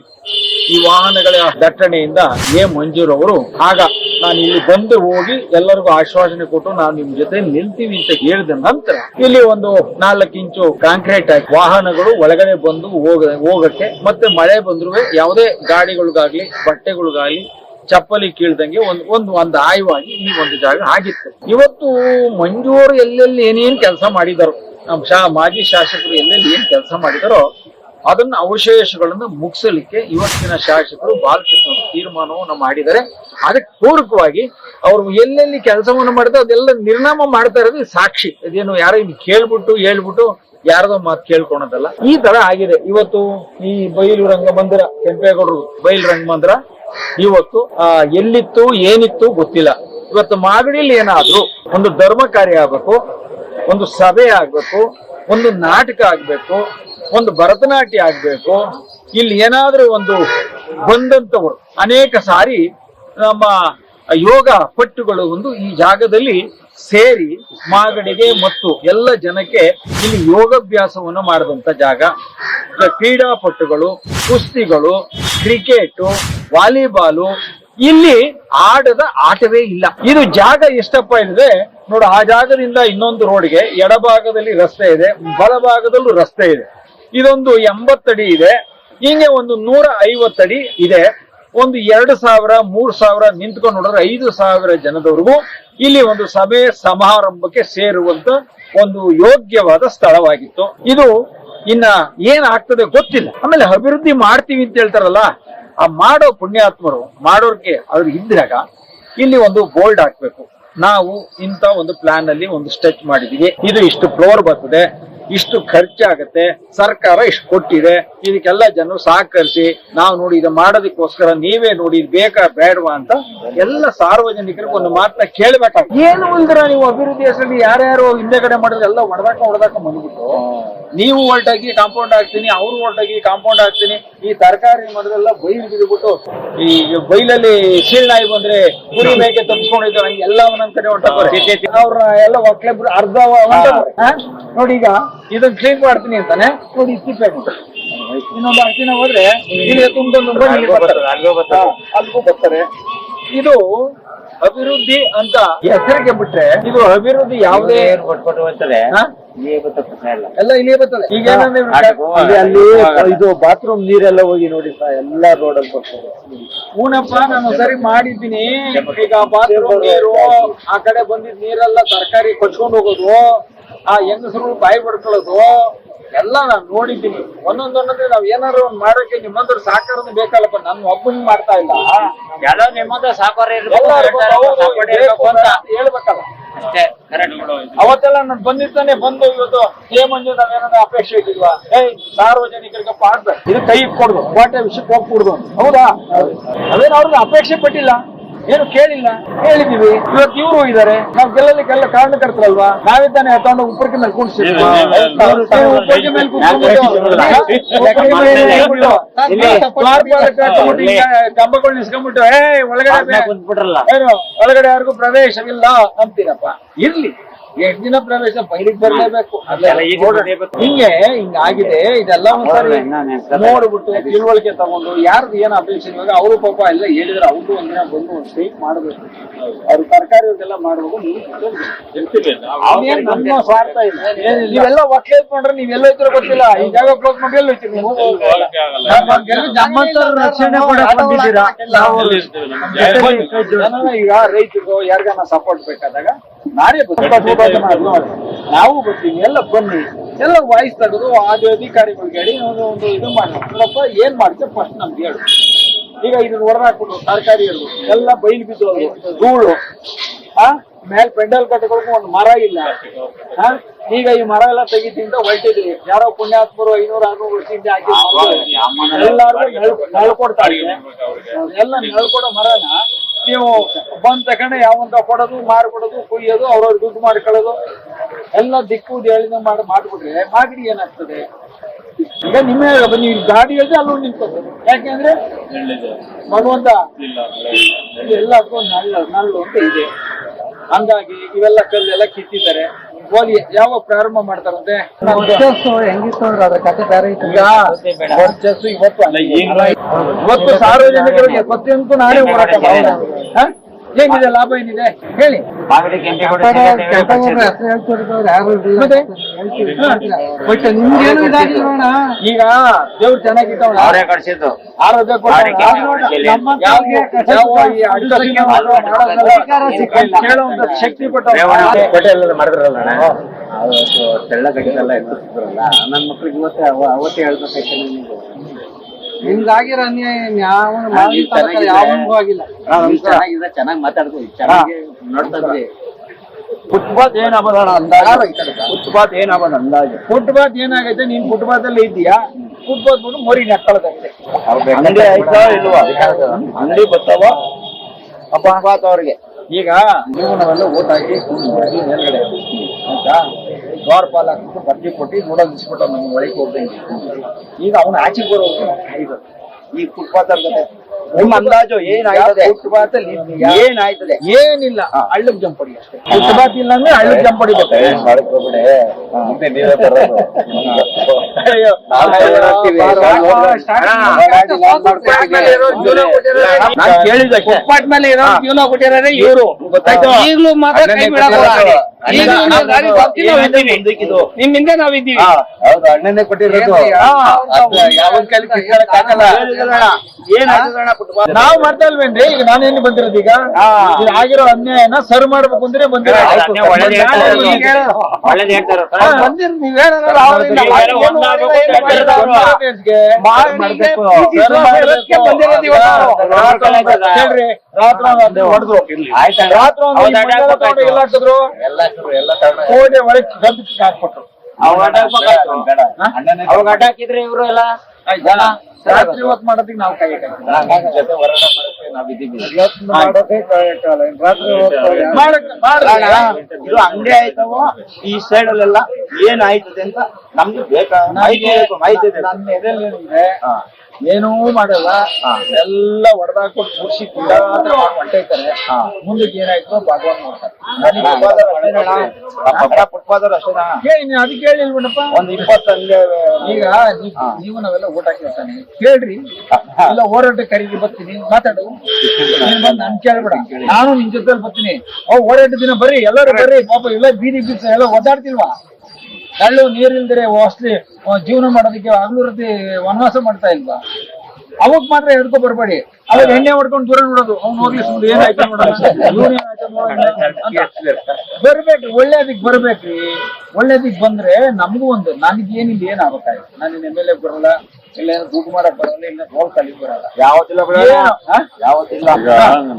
ಈ ವಾಹನಗಳ ದಟ್ಟಣೆಯಿಂದ ಮಂಜೂರವರು ಆಗ ನಾನು ಇಲ್ಲಿ ಬಂದು ಹೋಗಿ ಎಲ್ಲರಿಗೂ ಆಶ್ವಾಸನೆ ಕೊಟ್ಟು ನಾವು ನಿಮ್ ಜೊತೆ ನಿಲ್ತೀವಿ ಅಂತ ಹೇಳಿದ ನಂತರ ಇಲ್ಲಿ ಒಂದು 4 ಇಂಚು ಕಾಂಕ್ರೀಟ್ ಹಾಕಿ ವಾಹನಗಳು ಒಳಗಡೆ ಬಂದು ಹೋಗಕ್ಕೆ, ಮತ್ತೆ ಮಳೆ ಬಂದ್ರು ಯಾವುದೇ ಗಾಡಿಗಳಿಗಾಗ್ಲಿ ಬಟ್ಟೆಗಳಿಗಾಗ್ಲಿ ಚಪ್ಪಲಿ ಕೀಳ್ದಂಗೆ ಒಂದು ಆಯವಾಗಿ ಈ ಒಂದು ಜಾಗ ಆಗಿತ್ತು. ಇವತ್ತು ಮಂಜೂರು ಎಲ್ಲೆಲ್ಲಿ ಏನೇನ್ ಕೆಲಸ ಮಾಡಿದಾರೋ, ನಮ್ಮ ಮಾಜಿ ಶಾಸಕರು ಎಲ್ಲೆಲ್ಲಿ ಏನ್ ಕೆಲಸ ಮಾಡಿದಾರೋ ಅದನ್ನ ಅವಶೇಷಗಳನ್ನು ಮುಗಿಸಲಿಕ್ಕೆ ಇವತ್ತಿನ ಶಾಸಕರು ಬಾಲ್ಕಿಸುವ ತೀರ್ಮಾನವನ್ನು ಮಾಡಿದ್ದಾರೆ. ಅದಕ್ಕೆ ಪೂರಕವಾಗಿ ಅವರು ಎಲ್ಲೆಲ್ಲಿ ಕೆಲಸವನ್ನು ಮಾಡಿದ್ರೆ ಅದೆಲ್ಲ ನಿರ್ನಾಮ ಮಾಡ್ತಾ ಇರೋದು ಸಾಕ್ಷಿ. ಅದೇನು ಯಾರೋ ಇಲ್ಲಿ ಹೇಳ್ಬಿಟ್ಟು ಯಾರದೋ ಮಾತು ಕೇಳ್ಕೊಳೋದಲ್ಲ. ಈ ತರ ಆಗಿದೆ. ಇವತ್ತು ಈ ಬಯಲು ರಂಗಮಂದಿರ, ಕೆಂಪೇಗೌಡರು ಬಯಲು ರಂಗಮಂದಿರ ಇವತ್ತು ಎಲ್ಲಿತ್ತು ಏನಿತ್ತು ಗೊತ್ತಿಲ್ಲ. ಇವತ್ತು ಮಾಗಡಿಯಲ್ಲಿ ಏನಾದ್ರು ಒಂದು ಧರ್ಮ ಕಾರ್ಯ ಆಗ್ಬೇಕು, ಒಂದು ಸಭೆ ಆಗ್ಬೇಕು, ಒಂದು ನಾಟಕ ಆಗ್ಬೇಕು, ಒಂದು ಭರತನಾಟ್ಯ ಆಗ್ಬೇಕು, ಇಲ್ಲಿ ಏನಾದ್ರೂ ಒಂದು ಬಂದಂತವರು ಅನೇಕ ಸಾರಿ ನಮ್ಮ ಯೋಗ ಪಟ್ಟುಗಳು ಒಂದು ಈ ಜಾಗದಲ್ಲಿ ಸೇರಿ ಮಾಗಡಿಗೆ ಮತ್ತು ಎಲ್ಲ ಜನಕ್ಕೆ ಇಲ್ಲಿ ಯೋಗಾಭ್ಯಾಸವನ್ನು ಮಾಡಿದಂತ ಜಾಗ. ಕ್ರೀಡಾಪಟುಗಳು, ಕುಸ್ತಿಗಳು, ಕ್ರಿಕೆಟ್, ವಾಲಿಬಾಲು ಇಲ್ಲಿ ಆಡದ ಆಟವೇ ಇಲ್ಲ. ಇದು ಜಾಗ ಎಷ್ಟಪ್ಪ ಇದೆ ನೋಡು. ಆ ಜಾಗದಿಂದ ಇನ್ನೊಂದು ರೋಡ್ಗೆ ಎಡಭಾಗದಲ್ಲಿ ರಸ್ತೆ ಇದೆ, ಬಲಭಾಗದಲ್ಲೂ ರಸ್ತೆ ಇದೆ. ಇದೊಂದು 80 ಅಡಿ ಇದೆ. ಹಿಂಗೆ ಒಂದು 150 ಅಡಿ ಇದೆ. ಒಂದು 2000 3000 ನಿಂತ್ಕೊಂಡು ನೋಡಿದ್ರೆ 5000 ಜನದವರೆಗೂ ಇಲ್ಲಿ ಒಂದು ಸಭೆ ಸಮಾರಂಭಕ್ಕೆ ಸೇರುವಂತ ಒಂದು ಯೋಗ್ಯವಾದ ಸ್ಥಳವಾಗಿತ್ತು. ಇದು ಇನ್ನ ಏನಾಗ್ತದೆ ಗೊತ್ತಿಲ್ಲ. ಆಮೇಲೆ ಅಭಿವೃದ್ಧಿ ಮಾಡ್ತೀವಿ ಅಂತ ಹೇಳ್ತಾರಲ್ಲ, ಆ ಮಾಡೋ ಪುಣ್ಯಾತ್ಮರು ಮಾಡೋರ್ಗೆ ಅವ್ರು ಇದ್ದಾಗ ಇಲ್ಲಿ ಒಂದು ಬೋರ್ಡ್ ಹಾಕ್ಬೇಕು. ನಾವು ಇಂತ ಒಂದು ಪ್ಲಾನ್ ಅಲ್ಲಿ ಒಂದು ಸ್ಟೆಚ್ ಮಾಡಿದೀವಿ, ಇದು ಇಷ್ಟು ಫ್ಲೋರ್ ಬರ್ತದೆ, ಇಷ್ಟು ಖರ್ಚಾಗತ್ತೆ, ಸರ್ಕಾರ ಇಷ್ಟು ಕೊಟ್ಟಿದೆ, ಇದಕ್ಕೆಲ್ಲ ಜನರು ಸಹಕರಿಸಿ ನಾವು ನೋಡಿ ಇದು ಮಾಡೋದಕ್ಕೋಸ್ಕರ ನೀವೇ ನೋಡಿ ಇದು ಬೇಕಾ ಬೇಡವಾ ಅಂತ ಎಲ್ಲ ಸಾರ್ವಜನಿಕರಿಗೆ ಒಂದು ಮಾತನ್ನ ಕೇಳ್ಬೇಕಾಗ್ತದೆ. ಏನು ಇಲ್ದ್ರ ನೀವು ಅಭಿವೃದ್ಧಿ ಹೆಸರಲ್ಲಿ ಯಾರ್ಯಾರು ಹಿಂದೆಗಡೆ ಮಾಡಿದ್ರೆ ಎಲ್ಲ ಹೊಡೆದಾಕ ಬಂದ್ಬಿಟ್ಟು ನೀವು ಹೊರಟಾಗಿ ಕಾಂಪೌಂಡ್ ಹಾಕ್ತೀನಿ, ಅವ್ರು ಹೊರಟಾಗಿ ಕಾಂಪೌಂಡ್ ಹಾಕ್ತೀನಿ, ಈ ತರಕಾರಿ ಮರದೆಲ್ಲ ಬೈಲ್ ಬಿದ್ದುಬಿಟ್ಟು ಈ ಬೈಲಲ್ಲಿ ಸೀಳ್ನಾಯಿ ಬಂದ್ರೆ ಕುರಿ ಮೇಕೆ ತಪ್ಪಿಸ್ಕೊಂಡಿದ್ದಾರೆ, ಎಲ್ಲ ಒಂದೊಂದ್ ಕಡೆ ಅವ್ರನ್ನ ಎಲ್ಲ ಒಕ್ಲೆ ಅರ್ಧ ನೋಡಿ. ಈಗ ಇದನ್ನ ಕ್ಲೀನ್ ಮಾಡ್ತೀನಿ ಅಂತಾನೆ ನೋಡಿ, ಇತ್ತಿಪ್ಪ ಇನ್ನೊಂದು 10 ದಿನ ಹೋದ್ರೆ ಇಲ್ಲಿ ಅಲ್ಗೂ ಬರ್ತಾರೆ. ಇದು ಅಭಿವೃದ್ಧಿ ಅಂತ ಹೆಸರಿಗೆ ಬಿಟ್ರೆ ಇದು ಅಭಿವೃದ್ಧಿ ಯಾವುದೇ ಎಲ್ಲ ಇಲ್ಲಿಯೇ ಬರ್ತದೆ. ಈಗ ಅಲ್ಲಿ ಇದು ಬಾತ್ರೂಮ್ ನೀರೆಲ್ಲ ಹೋಗಿ ನೋಡಿ ಎಲ್ಲಾ ರೋಡಲ್ಲಿ ಬರ್ತದೆ. ಹೂನಪ್ಪ ನಾನು ಸರಿ ಮಾಡಿದ್ದೀನಿ. ಈಗ ಬಾತ್ರೂಮ್ ನೀರು ಆ ಕಡೆ ಬಂದಿದ್ ನೀರೆಲ್ಲ ತರಕಾರಿ ಕೊಚ್ಕೊಂಡು ಹೋಗೋದು, ಆ ಹೆಂಗಸರು ಬಾಯಿ ಬಡ್ಕೊಳ್ಳೋದು ಎಲ್ಲ ನಾನು ನೋಡಿದ್ದೀನಿ. ಒಂದೊಂದೊಂದ್ರೆ ನಾವ್ ಏನಾದ್ರು ಒಂದ್ ಮಾಡೋಕೆ ನಿಮ್ಮಂದ್ರ ಸಹಕಾರನು ಬೇಕಲ್ಲಪ್ಪ. ನಾನು ಒಬ್ಬನ್ ಮಾಡ್ತಾ ಇಲ್ಲ, ಎಲ್ಲ ನಿಮ್ಮಂತ ಸಹಕಾರ ಹೇಳ್ಬೇಕಲ್ಲ ಅಷ್ಟೇ. ಅವತ್ತೆಲ್ಲ ನಾನು ಬಂದಿದ್ದಾನೆ ಬಂದು ಇವತ್ತು ಮಂಜು ನಾವೇನಾದ್ರು ಅಪೇಕ್ಷೆ ಇಟ್ಟಿಲ್ವಾ? ಸಾರ್ವಜನಿಕರಿಗೆ ಪಾಡ್ಬೇಕು, ಇದು ಕೈ ಇಟ್ಕೊಡ್ದು, ಕೋಟೆ ವಿಷಯಕ್ಕೆ ಹೋಗ್ಬಿಡ್ದು. ಹೌದಾ? ಅದೇನು ಅವ್ರಿಗೆ ಅಪೇಕ್ಷೆ ಪಟ್ಟಿಲ್ಲ, ಏನು ಕೇಳಿಲ್ಲ, ಹೇಳಿದೀವಿ. ಇವತ್ತು ಇವರು ಇದಾರೆ, ನಾವ್ ಗೆಲ್ಲಲಿಕ್ಕೆಲ್ಲ ಕಾರಣಕರ್ತರಲ್ವಾ? ನಾವಿದ್ದಾನೆ ತಗೊಂಡು ಉಪ್ಪರಿಕೆ ಮೇಲೆ ಕೂಡಿಸ್ತೀವಿ. ಉಪ್ಪರಿಕೆ ಮೇಲೆ ಕಂಬಗಳು ನಿಸ್ಕೊಂಡ್ಬಿಟ್ಟು ಒಳಗಡೆ ಏನು ಒಳಗಡೆ ಯಾರಿಗೂ ಪ್ರವೇಶವಿಲ್ಲ ಅಂತೀರಪ್ಪ. ಇರ್ಲಿ, ಎಷ್ಟ್ ದಿನ ಪ್ರವೇಶ ಬೈಲಿಗೆ ಬರ್ಲೇಬೇಕು ಅದೆಲ್ಲ ಈಗ ಬರ್ಲೇಬೇಕು. ಹಿಂಗಾಗಿದೆ. ಇದೆಲ್ಲ ಒಂದ್ಸರಿ ನೋಡ್ಬಿಟ್ಟು ತಿಳುವಳಿಕೆ ತಗೊಂಡು ಯಾರ್ದು ಏನ್ ಅಪೇಕ್ಷೆ ಇವಾಗ ಅವರು ಪಾಪ ಎಲ್ಲ ಹೇಳಿದ್ರೆ ಅವ್ರು ಒಂದಿನ ಬಂದು ಒಂದು ಸ್ಟ್ರೈಕ್ ಮಾಡ್ಬೇಕು. ಅವ್ರು ತರಕಾರಿ ಅವ್ರಿಗೆಲ್ಲ ಮಾಡ್ಬೇಕು. ನಮ್ಮ ಸ್ವಾರ್ಥ ಇಲ್ಲ. ನೀವೆಲ್ಲ ಒಕ್ಕಲೆ ಇಟ್ಕೊಂಡ್ರೆ ನೀವೆಲ್ಲ ಇದ್ರೆ ಗೊತ್ತಿಲ್ಲ. ಈ ಜಾಗ ಕ್ಲೋಸ್ ಮಾಡಿ ಎಲ್ಲ ಹೋಗ್ತೀರಿ ನೀವು. ನಮ್ಮಂತವ್ರ ರಕ್ಷಣೆ ಕೂಡ ಬಂದಿದ್ದೀರಾ. ಈಗ ರೈತರು ಯಾರಿಗಾನ ಸಪೋರ್ಟ್ ಬೇಕಾದಾಗ ನಾನೇ ನಾವು ಬರ್ತೀವಿ. ಎಲ್ಲ ಬನ್ನಿ, ಎಲ್ಲ ವಾಯ್ಸ್ ತೆಗೆದು ಅದು ಅಧಿಕಾರಿಗಳಿಗೆ ಹೇಳಿ ಒಂದು ಇದು ಮಾಡಿ ನೋಡಪ್ಪ ಏನ್ ಮಾಡ್ತೀವಿ ಫಸ್ಟ್ ನಮ್ಗೆ ಹೇಳು. ಈಗ ಇದನ್ನ ಹೊರಹಾಕ್ಬಿಟ್ಟು ತರಕಾರಿ ಹೇಳು ಎಲ್ಲ ಬೈಲ್ ಬಿದ್ದು ಧೂಳು ಮೇಲೆ ಪೆಂಡಲ್ ಕಟ್ಟಬೇಕು ಒಂದು ಮರ ಇಲ್ಲ. ಈಗ ಈ ಮರ ಎಲ್ಲ ತೆಗಿತಿಂದ ಹೊರಟಿದ್ರಿ. ಯಾರೋ ಪುಣ್ಯಾತ್ಮರು 500-600 ವರ್ಷದಿಂದ ಹಾಕಿ ಎಲ್ಲಾರ್ಗು ನಳ್ಕೊಡ್ತಾರೆ. ಎಲ್ಲ ನಳ್ಕೊಡೋ ಮರನ ನೀವು ಬಂದ್ ತಗೊಂಡು ಯಾವಂತ ಕೊಡೋದು, ಮಾರ್ಕೊಡೋದು, ಕುಯ್ಯೋದು, ಅವ್ರವ್ರ ದುಡ್ಡು ಮಾಡ್ಕೊಳ್ಳೋದು ಎಲ್ಲ ದಿಕ್ಕು ಹೇಳಿದ ಮಾಡ್ಬಿಟ್ರೆ ಮಾಗಡಿ ಏನಾಗ್ತದೆ? ಈಗ ನಿಮ್ಮೇ ನೀವು ಗಾಡಿ ಹೇಳಿದ್ರೆ ಅಲ್ಲೂ ನಿಂತ್ಕೋದು. ಯಾಕೆಂದ್ರೆ ಭಗವಂತ ಎಲ್ಲಕ್ಕೂ ನಲ್ಲು ಅಂತ ಇದೆ. ಹಂಗಾಗಿ ಇವೆಲ್ಲ ಕಲ್ಲೆಲ್ಲ ಕಿತ್ತಿದ್ದಾರೆ. ಹೋಗಿ ಯಾವಾಗ ಪ್ರಾರಂಭ ಮಾಡ್ತಾರಂತೆ ಹೆಂಗಿತ್ತು ಅದ್ರ ಕತೆ ಬೇರೆ ಇತ್ತು. ಈಗ ವರ್ಚಸ್ಸು ಇವತ್ತು ಸಾರ್ವಜನಿಕರಿಗೆ ಪ್ರತಿಯೊಂದು ನಾನೇ ಹೋರಾಟ ಮಾಡೋಣ. ಹೇಗಿದೆ? ಲಾಭ ಏನಿದೆ ಹೇಳಿ. ನಿಮ್ಗೇನು ಇದಾಗಿಲ್ಲ. ಈಗ ದೇವ್ರು ಚೆನ್ನಾಗಿದ್ದವಳ ಆರೋಗ್ಯ ಕೇಳುವಂತ ಶಕ್ತಿ ಕೊಟ್ಟ ಮಾಡಿದ್ರಲ್ಲ ತೆಳ್ಳ ಗಡಿಗೆಲ್ಲ ಎತ್ತಿದ್ರಲ್ಲ. ನನ್ನ ಮಕ್ಳಿಗೆ ಅವತ್ತೇ ಹೇಳ್ಬೇಕಾಯ್ತು. ನಿಮ್ಗಾಗಿರೋ ಅನ್ಯಾಯ ಯಾವನಿಗೂ ಆಗಿಲ್ಲ. ಚೆನ್ನಾಗಿ ಮಾತಾಡ್ತೀವಿ, ಚೆನ್ನಾಗಿ ನೋಡ್ತಾ ಇದ್ರಿ. ಫುಟ್ಪಾತ್ ಏನಾಗೋಣ ಅಂದಾಜು. ಫುಟ್ಪಾತ್ ಏನಾಗೈತೆ? ನೀನ್ ಫುಟ್ಪಾತ್ ಅಲ್ಲಿ ಇದೀಯಾ, ಫುಟ್ಪಾತ್ ಬಿಟ್ಟು ಮರಿ ನೆಕ್ಕಳದಂತೆ. ಅಂಗಡಿ ಆಯ್ತಾ ಇಲ್ವಾ? ಅಂಗಡಿ ಬರ್ತಾವ ಫುಟ್ಪಾತ್ ಅವ್ರಿಗೆ. ಈಗ ನೀವು ನಾವೆಲ್ಲ ಓಟ್ ಹಾಕಿ ಮೇಲ್ಗಡೆ ಆಯ್ತಾ ದ್ವಾರಪಾಲ ಹಾಕ್ಬಿಟ್ಟು ಬರ್ತಿ ಕೊಟ್ಟು ನೋಡೋದು ಇಸ್ಬಿಟ್ಟು ನಮ್ಗೆ ಒಳಗೆ ಹೋಗ್ದಂಗೆ. ಈಗ ಅವನ ಆಚೆಗೆ ಬರೋದು ಈ ಫುಟ್ಪಾತ್ ಅರ್ಗತೆ ನಿಮ್ಮ ಅಂದಾಜು ಏನಾಯ್ತದೆ? ಫುಟ್ಪಾತ್ ಅಲ್ಲಿ ಏನಾಯ್ತದೆ? ಏನಿಲ್ಲ, ಹಳ್ಳಕ್ ಜಂಪ್ ಹೊಡಿ ಅಷ್ಟೇ. ಫುಟ್ಪಾತ್ ಇಲ್ಲ ಅಂದ್ರೆ ಹಳ್ಳಕ್ ಜಂಪ್ ಹೊಡಿಬೇಕು. ನಾನು ಕೇಳಿದ ಫುಟ್ಪಾತ್ ಮೇಲೆ ಏನೋ ಜೀವನ ಕೊಟ್ಟಿದ್ದಾರೆ ಇವರು, ಗೊತ್ತಾಯ್ತು. ಈಗಲೂ ಮಾತ್ರ ಕೈ ಬಿಡಕ್ಕೆ ನಿಮ್ಮಿಂದ ನಾವಿದ್ದೀವಿ. ಹೌದು, ಅಣ್ಣನೇ ಕೊಟ್ಟಿರೋದು. ಯಾವ ಕೈಲಿ ನಾವು ಮಾಡ್ತಾ ಇಲ್ವೇನ್ರಿ? ಈಗ ನಾನೇನು ಬಂದಿರೋದು? ಈಗ ಆಗಿರೋ ಅನ್ಯಾಯನ ಸರಿ ಮಾಡ್ಬೇಕು ಅಂದ್ರೆ ಬಂದಿರೋ ಹೊಡೆದ್ರು. ಎಲ್ಲ ಹಾಕಿದ್ರು, ಕೋಟೆ ಒಳಗೆ ಗಂಟು ಹಾಕ್ಬಿಟ್ರು. ಅವಾಗ ಅಡ್ಡ ಹಾಕಿದ್ರೆ ಇವರು ಎಲ್ಲ ರಾತ್ರಿ ಹೊತ್ತು ಮಾಡೋದಕ್ಕೆ ನಾವು ಕೈ ಇದು ಅಂಗಡಿ ಆಯ್ತವೋ ಈ ಸೈಡ್ ಅಲ್ಲೆಲ್ಲ ಏನ್ ಆಯ್ತದೆ ಅಂತ ನಮ್ಗೆ ಮಾಹಿತಿ ಇದೆ. ಏನೂ ಮಾಡಲ್ಲ, ಎಲ್ಲ ಹೊಡೆದಾಕ್ಬಿಟ್ಟು ಮುರ್ಸಿ ಹೊಂಟೈತಾರೆ. ಮುಂದಕ್ಕೆ ಏನಾಯ್ತು ಭಗವಾನ್ ನೋಡ್ತಾರೆ. ಅದಕ್ಕೆ ಹೇಳಿಲ್ವನಪ್ಪ ಒಂದ್ 20 ಈಗ ನೀವು ನಾವೆಲ್ಲ ಓಟ್ ಹಾಕಿರ್ತಾನೆ ಕೇಳ್ರಿ. ಎಲ್ಲ ಹೋರಾಟ ಕರೀರಿ, ಬರ್ತೀನಿ ಮಾತಾಡು. ನೀನ್ ಬಂದು ನನ್ ಕೇಳ್ಬೇಡ, ನಾನು ನಿನ್ ಜೊತೆ ಬರ್ತೀನಿ. ಹೋರಾಟ ದಿನ ಬರ್ರಿ, ಎಲ್ಲರೂ ಬರ್ರಿ. ಪಾಪ ಎಲ್ಲ ಬೀದಿ ಬೀಸ ಎಲ್ಲ ಓದಾಡ್ತಿಲ್ವಾ? ನಳ್ಳು ನೀರಿಲ್ದರೆ ಅಷ್ಟೇ ಜೀವನ ಮಾಡೋದಕ್ಕೆ ಹಗಲುರತಿ ವನವಾಸ ಮಾಡ್ತಾ ಇಲ್ವಾ? ಅವಕ್ ಮಾತ್ರ ಎದ್ಕೊ ಬರ್ಬೇಡಿ. ಅವಾಗ ಎಣ್ಣೆ ಹೊಡ್ಕೊಂಡು ದೂರ ನೋಡೋದು. ಅವ್ನು ಹೋಗ್ಲಿ ಸುಮ್ಮನೆ ಏನಾಯ್ತು ಬರ್ಬೇಕ್ರಿ, ಒಳ್ಳೇದಿಕ್ ಬರ್ಬೇಕ್ರಿ. ಒಳ್ಳೇದಿಕ್ ಬಂದ್ರೆ ನಮಗೂ ಒಂದು ನನಗೇನಿಲ್ಲ ಏನಾಗಬೇಕಾಯ್ತು. ನಾನು MLA ಬರಲ್ಲ, ಇಲ್ಲ ದುಡ್ಡು ಮಾಡಕ್ ಬರಲ್ಲ, ಇಲ್ಲ ಗೋಲ್ ಕಲಿಕ್ ಬರಲ್ಲ, ಯಾವತ್ತಿಲ್ಲ ಯಾವತ್ತಿಲ್ಲ.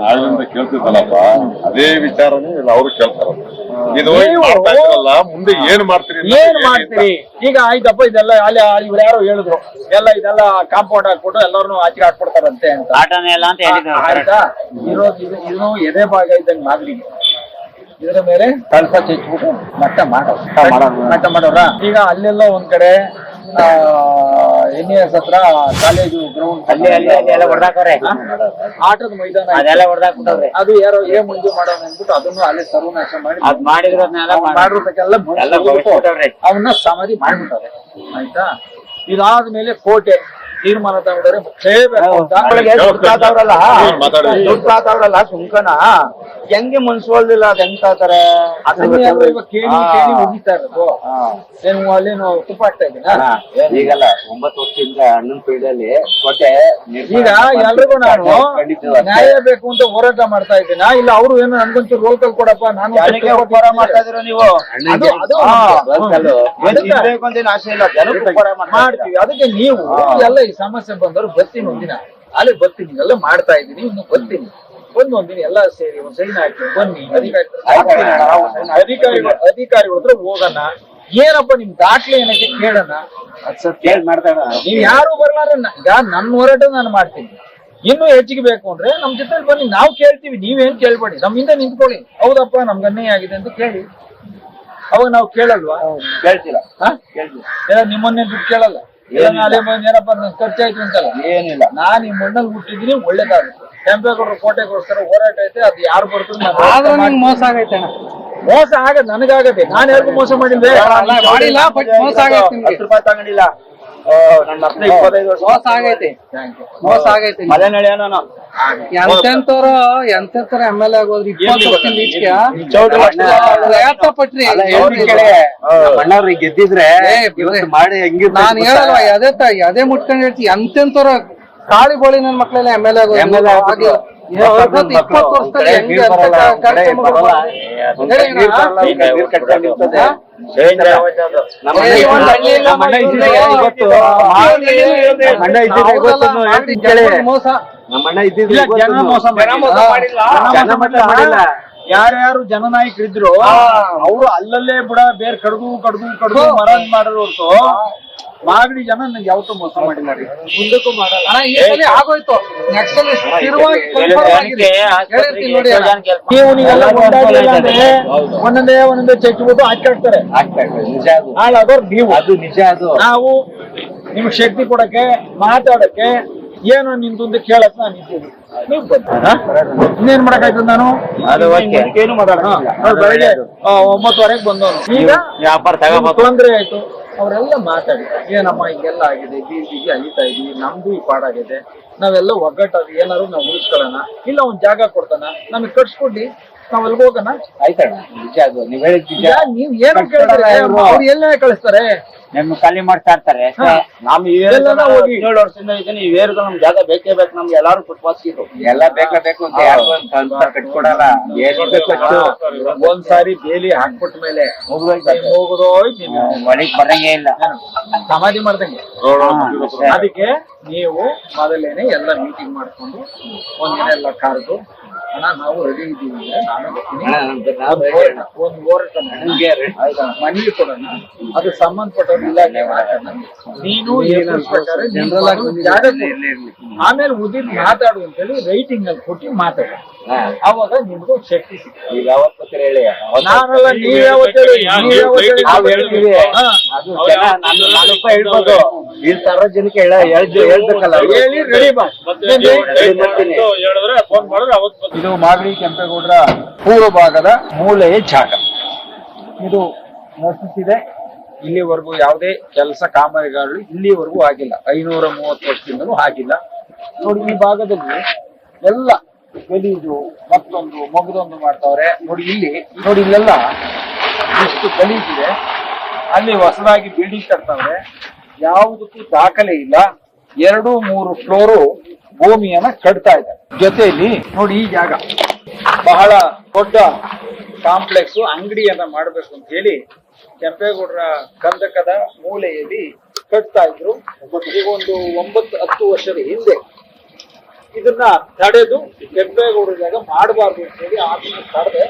ನಾಳಿಂದ ಕೇಳ್ತಿದ್ದಲ್ಲಪ್ಪ ಅದೇ ವಿಚಾರನೇ ಅವ್ರು ಕೇಳ್ತಾರ. ಇದು ಮುಂದೆ ಏನ್ ಮಾಡ್ತೀರಿ? ಈಗ ಆಯ್ತಪ್ಪ, ಇದೆಲ್ಲ ಅಲ್ಲಿ ಇವ್ರು ಯಾರೋ ಹೇಳಿದ್ರು, ಎಲ್ಲ ಇದೆಲ್ಲ ಕಾಂಪೌಂಡ್ ಹಾಕ್ಬಿಟ್ಟು ಎಲ್ಲರನ್ನು ಆಚೆ ಹಾಕ್ಬಿಡ್ತಾರಂತೆ ಅಂತ. ಆಯ್ತಾ? ಇದನ್ನು ಎದೆ ಭಾಗ ಇದ್ದಂಗೆ ಮಾಗಲಿಗೆ ಇದರ ಮೇಲೆ ಕಳ್ಸ ಚೆಚ್ಬಿಟ್ಟು ಮಟ್ಟ ಮಾಡೋರ. ಈಗ ಅಲ್ಲೆಲ್ಲ ಒಂದ್ ಕಡೆ NAS ಹತ್ರ ಕಾಲೇಜು ಗ್ರೌಂಡ್ ಅಲ್ಲಿ ಎಲ್ಲ ಹೊಡೆದಾಕವ್ರೆ, ಆಟದ ಮೈದಾನ ಅದೆಲ್ಲ ಹೊಡೆದಾಕ್ಬಿಟ್ಟವ್ರೆ. ಅದು ಯಾರೋ ಮುಂಜು ಮಾಡೋಣ ಅಂದ್ಬಿಟ್ಟು ಅದನ್ನು ಅಲ್ಲಿ ಸರ್ವನಾಶ ಮಾಡಿ ಅದ್ ಮಾಡಿರೋದ್ನೆಲ್ಲ ಮಾಡಿರೋದಕ್ಕೆಲ್ಲ ಅವನ್ನ ಸಮಾಧಿ ಮಾಡ್ಬಿಟ್ಟಾರೆ. ಆಯ್ತಾ, ಇದಾದ್ಮೇಲೆ ಕೋಟೆ ತೀರ್ಮಾನ ತಗೊಂಡ್ರೆ ದುಡ್ಡಾದವ್ರಲ್ಲ ಸುಂಕನ ಹೆಂಗೆ ಮನ್ಸೋಲ್ದಿಲ್ಲ ಅದ್ ಹೆಂಗ್ ತಾತಾರೆ ಇವಾಗ ಕೇಳಿ ಮುಗಿತಾ ಇರೋದು. ಏನು ಅಲ್ಲೇನು ತುಪ್ಪ ಆಗ್ತಾ ಇದ್ದೀನ ಈಗಲ್ಲ 9 ವರ್ಷದಿಂದ ಅಣ್ಣನ ಪೀಳಿಯಲ್ಲಿ ಕೋಟೆ ಈಗ ಎಲ್ರಿಗೂ ನಾನು ನ್ಯಾಯ ಬೇಕು ಅಂತ ಹೋರಾಟ ಮಾಡ್ತಾ ಇದ್ದೀನ, ಇಲ್ಲ ಅವರು ಏನು ನನ್ಗೊಂಚೂರು ರೋಲ್ಕಲ್ ಕೊಡಪ್ಪ ನಾನು ಹೋರಾಟ ಮಾಡ್ತಾ ಇದ್ರ ನೀವು ಮಾಡ್ತೀವಿ. ಅದಕ್ಕೆ ನೀವು ಎಲ್ಲ ಈ ಸಮಸ್ಯೆ ಬಂದವರು ಬರ್ತೀನಿ ಒಂದಿನ, ಅಲ್ಲಿ ಬರ್ತೀನಿ, ಎಲ್ಲ ಮಾಡ್ತಾ ಇದ್ದೀನಿ, ಇನ್ನು ಬರ್ತೀನಿ, ಒಂದಿನ ಎಲ್ಲ ಸೇರಿ ಒಂದ್ ಸೈನ್ ಹಾಕಿ ಬನ್ನಿ, ಅಧಿಕಾರಿಗಳ ಹತ್ರ ಹೋಗೋಣ, ಏನಪ್ಪ ನಿಮ್ ದಾಖಲೆ ಏನಕ್ಕೆ ಕೇಳೋಣ. ನೀವ್ ಯಾರು ಬರ್ಲಾರ ಈಗ ನನ್ನ ಹೋರಾಟ ನಾನು ಮಾಡ್ತೀನಿ. ಇನ್ನೂ ಹೆಚ್ಚಿಗೆ ಬೇಕು ಅಂದ್ರೆ ನಮ್ ಜೊತೆ ಬನ್ನಿ, ನಾವು ಕೇಳ್ತೀವಿ, ನೀವೇನ್ ಕೇಳ್ಬೇಡಿ, ನಮ್ಮಿಂದ ನಿಂತ್ಕೊಳ್ಳಿ. ಹೌದಪ್ಪ ನಮ್ಗೆ ಅನ್ಯಾಯ ಆಗಿದೆ ಅಂತ ಕೇಳಿ. ಅವಾಗ ನಾವು ಕೇಳಲ್ವಾ? ಕೇಳ್ತಿಲ್ಲ. ನಿಮ್ಮನ್ನೇ ದುಡ್ಡು ಕೇಳಲ್ಲ, ಏನಪ್ಪ ಖರ್ಚಾಯ್ತು ಅಂತಲ್ಲ, ಏನಿಲ್ಲ. ನಾನ್ ಈ ಮಣ್ಣಲ್ಲಿ ಹುಟ್ಟಿದೀನಿ, ಒಳ್ಳೇದಾಗುತ್ತೆ. ಕೆಂಪೇಗೌಡರು ಕೋಟೆಗೋಸ್ಕರ ಹೋರಾಟ ಐತೆ, ಅದು ಯಾರು ಬರ್ತಾರೆ ಮೋಸ ಆಗೈತೆ. ಮೋಸ ಆಗದ್ ನನಗಾಗದೆ, ನಾನು ಯಾರಿಗೂ ಮೋಸ ಮಾಡಿಲ್ವೇ? ಮೋಸ ಆಗೈತೆ. 10 ರೂಪಾಯಿ ತಗೊಂಡಿಲ್ಲ. ನನ್ನ ಹತ್ರ 25 ವರ್ಷ ಮೋಸ ಆಗೈತೆ. ಮೋಸ ಆಗೈತೆ. ಮಲೆನಳ್ಳಿ ನಾನು ಎಂತೆಂತವ್ರು MLA ಆಗೋದ್ರಿ 20 ವರ್ಷದಿಂದ ಈಚೆಗೆ ಪ್ರಯತ್ನ ಪಟ್ರಿ. ಅಣ್ಣವ್ರಿಗೆ ಗೆದ್ದಿದ್ರೆ ಮಾಡಿ ಹೆಂಗಿರ್ ನಾನು ಹೇಳಲ್ವಾ ಅದೇ ಮುಟ್ಕೊಂಡ್ ಹೇಳ್ತಿ. ಎಂತೆಂತವ್ರು ಕಾಳಿ ಬೋಳಿ ನನ್ನ ಮಕ್ಳೆಲ್ಲ MLA ಆಗೋದು 20 ವರ್ಷದಲ್ಲಿ ಹೆಂಗೆ ಮೋಸ. ನಮ್ಮಣ್ಣ ಇದ್ದಿದ್ರೆ ಯಾರ್ಯಾರು ಜನನಾಯಕರಿದ್ರು ಅವರು ಅಲ್ಲಲ್ಲೇ ಬುಡ ಬೇರೆ ಕಡ್ದು ಮರ ಮಾಡೋದು ಹೊರತು ಮಾಗಡಿ ಜನ ನಂಗೆ ಯಾವತ್ತೂ ಮೋಸ ಮಾಡಿಲ್ಲ ರೀ, ಮುಂದಕ್ಕೂ ಮಾಡಲ್ಲ. ಆಗೋಯ್ತು. ನೆಕ್ಸ್ಟ್ ನೋಡಿ ನೀವು ನೀವೆಲ್ಲ ಒಂದೊಂದೇ ಚಚ್ಚಿಬಿಟ್ಟು ಹಾಕ್ತಾರೆ. ಹಾಳಾಗೋರು ನೀವು. ಅದು ನಿಜ. ಅದು ನಾವು ನಿಮ್ಗೆ ಶಕ್ತಿ ಕೊಡಕ್ಕೆ, ಮಾತಾಡಕ್ಕೆ, ಏನೋ ನಿಂತು ಕೇಳಕ್ ನಾನು ನಿಂತಿದ್ದೀನಿ. ನೀವು ಇನ್ನೇನ್ ಮಾಡಕ್ಕಾಯ್ತದ ನಾನು? ಏನು ಬೆಳಗ್ಗೆ 9:00ವರೆಗೆ ಬಂದವನು. ಈಗ ತೊಂದ್ರೆ ಆಯ್ತು, ಅವರೆಲ್ಲ ಮಾತಾಡಿ ಏನಮ್ಮ ಹಿಂಗೆಲ್ಲ ಆಗಿದೆ, ಬೀದಿಗೆ ಅಲಿತಾ ಇದೀವಿ, ನಮ್ದು ಈ ಪಾಡಾಗಿದೆ, ನಾವೆಲ್ಲ ಒಗ್ಗಟ್ಟಾಗಿ ಏನಾದ್ರು ನಾವು ಉಳಿಸ್ಕೊಳ್ಳೋಣ, ಇಲ್ಲ ಒಂದ್ ಜಾಗ ಕೊಡ್ತಾನ, ನಮಗ್ ಕಟ್ಸ್ಕೊಡ್ಲಿ, ನಾವ್ ಅಲ್ಗ ಹೋಗೋಣ. ಆಯ್ತಣ್ಣ, ನಿಜ. ಅದು ನೀವ್ ಹೇಳಿದ ನೀವ್ ಏನು ಕೇಳ್ತಾರೆ, ಅವ್ರು ಎಲ್ಲ ಕಳಿಸ್ತಾರೆ, ನಿಮ್ ಖಾಲಿ ಮಾಡ್ತಾ ಇರ್ತಾರೆ. ನಮ್ 17 ವರ್ಷದಿಂದ ಇದೀನಿ, ಇವೇರ್ಗು ನಮ್ ಜಾಗ ಬೇಕೇ ಬೇಕು, ನಮ್ಗೆ ಎಲ್ಲಾರು ಕೊಟ್ವಾಸಿದ್ರು ಎಲ್ಲ ಬೇಕು ಅಂತ ಯಾರು ಅಂತ ಕಟ್ಕೊಡಲ್ಲ. ಒಂದ್ಸಾರಿ ಬೇಲಿ ಹಾಕ್ಬಿಟ್ಟ ಮೇಲೆ ಹೋಗೋದೋಯ್ತು, ಒಳಗ್ ಬರಂಗೇ ಇಲ್ಲ, ಸಮಾಧಿ ಮಾಡ್ದಂಗೆ. ಅದಕ್ಕೆ ನೀವು ಮೊದಲೇನೆ ಎಲ್ಲ ಮೀಟಿಂಗ್ ಮಾಡ್ಕೊಂಡು ಒಂದಿನ ಎಲ್ಲ ಕರೆದು, ಅಣ್ಣ ನಾವು ರೆಡಿ ಇದ್ದೀವಿ ಅಂದ್ರೆ ನಾನು ಬರ್ತೀನಿ, ಒಂದು ಹೋರಾಟ ಮನವಿ ಕೊಡೋಣ, ಅದು ಸಂಬಂಧಪಟ್ಟವ್ರು ಇಲಾಖೆ ಮಾತಾಡೋಣ, ನೀನು ಜನರಲ್ ಆಗಿ ಜಾಗ ಆಮೇಲೆ ಉದಿರ್ ಮಾತಾಡು ಅಂತೇಳಿ ರೈಟಿಂಗ್ ಅಲ್ಲಿ ಕೊಟ್ಟು ಮಾತಾಡ, ಅವಾಗ ನಿಮ್ಗೂ ಶಕ್ತಿ ಸಿಗ್ತದೆ. ಈಗ ಯಾವತ್ತು ಹೇಳಿ ನಾನಲ್ಲ, ನೀವ್ ಯಾವತ್ತು ಹೇಳ್ತೀವಿ. ಹೇಳ್ಬೋದು, ಇಲ್ಲಿ ಸಾರ್ವಜನಿಕ ಹೇಳ್ಬೇಕಲ್ಲ, ಹೇಳಿ ರೆಡಿ ಬಾ. ಇದು ಮಾಗಡಿ ಕೆಂಪೇಗೌಡರ ಪೂರ್ವ ಭಾಗದ ಮೂಲೆಯ ಜಾಗ. ಇದು ನಶಿಸಿದೆ. ಇಲ್ಲಿವರೆಗೂ ಯಾವುದೇ ಕೆಲಸ ಕಾಮಗಾರಿಗಳು ಇಲ್ಲಿವರೆಗೂ ಆಗಿಲ್ಲ, 530 ವರ್ಷದಿಂದಲೂ ಆಗಿಲ್ಲ. ನೋಡಿ ಈ ಭಾಗದಲ್ಲಿ ಎಲ್ಲ ಗಲೀಜು, ಮತ್ತೊಂದು ಮಗದೊಂದು ಮಾಡ್ತಾವ್ರೆ. ನೋಡಿ ಇಲ್ಲೆಲ್ಲ ಇಷ್ಟು ಗಲೀಜಿದೆ. ಅಲ್ಲಿ ಹೊಸದಾಗಿ ಬಿಲ್ಡಿಂಗ್ ಕಟ್ತಾವ್ರೆ, ಯಾವುದಕ್ಕೂ ದಾಖಲೆ ಇಲ್ಲ. 2-3 ಫ್ಲೋರು ಭೂಮಿಯನ್ನ ಕಟ್ತಾ ಇದೆ. ಜೊತೆಯಲ್ಲಿ ನೋಡಿ ಈ ಜಾಗ ಬಹಳ ದೊಡ್ಡ ಕಾಂಪ್ಲೆಕ್ಸ್, ಅಂಗಡಿಯನ್ನ ಮಾಡಬೇಕು ಅಂತ ಹೇಳಿ ಕೆಂಪೇಗೌಡರ ಕಂದಕದ ಮೂಲೆಯಲ್ಲಿ ಕಟ್ತಾ ಇದ್ರು. ಈಗ ಒಂದು 9-10 ವರ್ಷದ ಹಿಂದೆ ಇದನ್ನ ತಡೆದು ಕೆಂಪೇಗೌಡರ ಜಾಗ ಮಾಡಬಾರ್ದು ಅಂತ ಹೇಳಿ ಆತನ ತಡೆದೆ.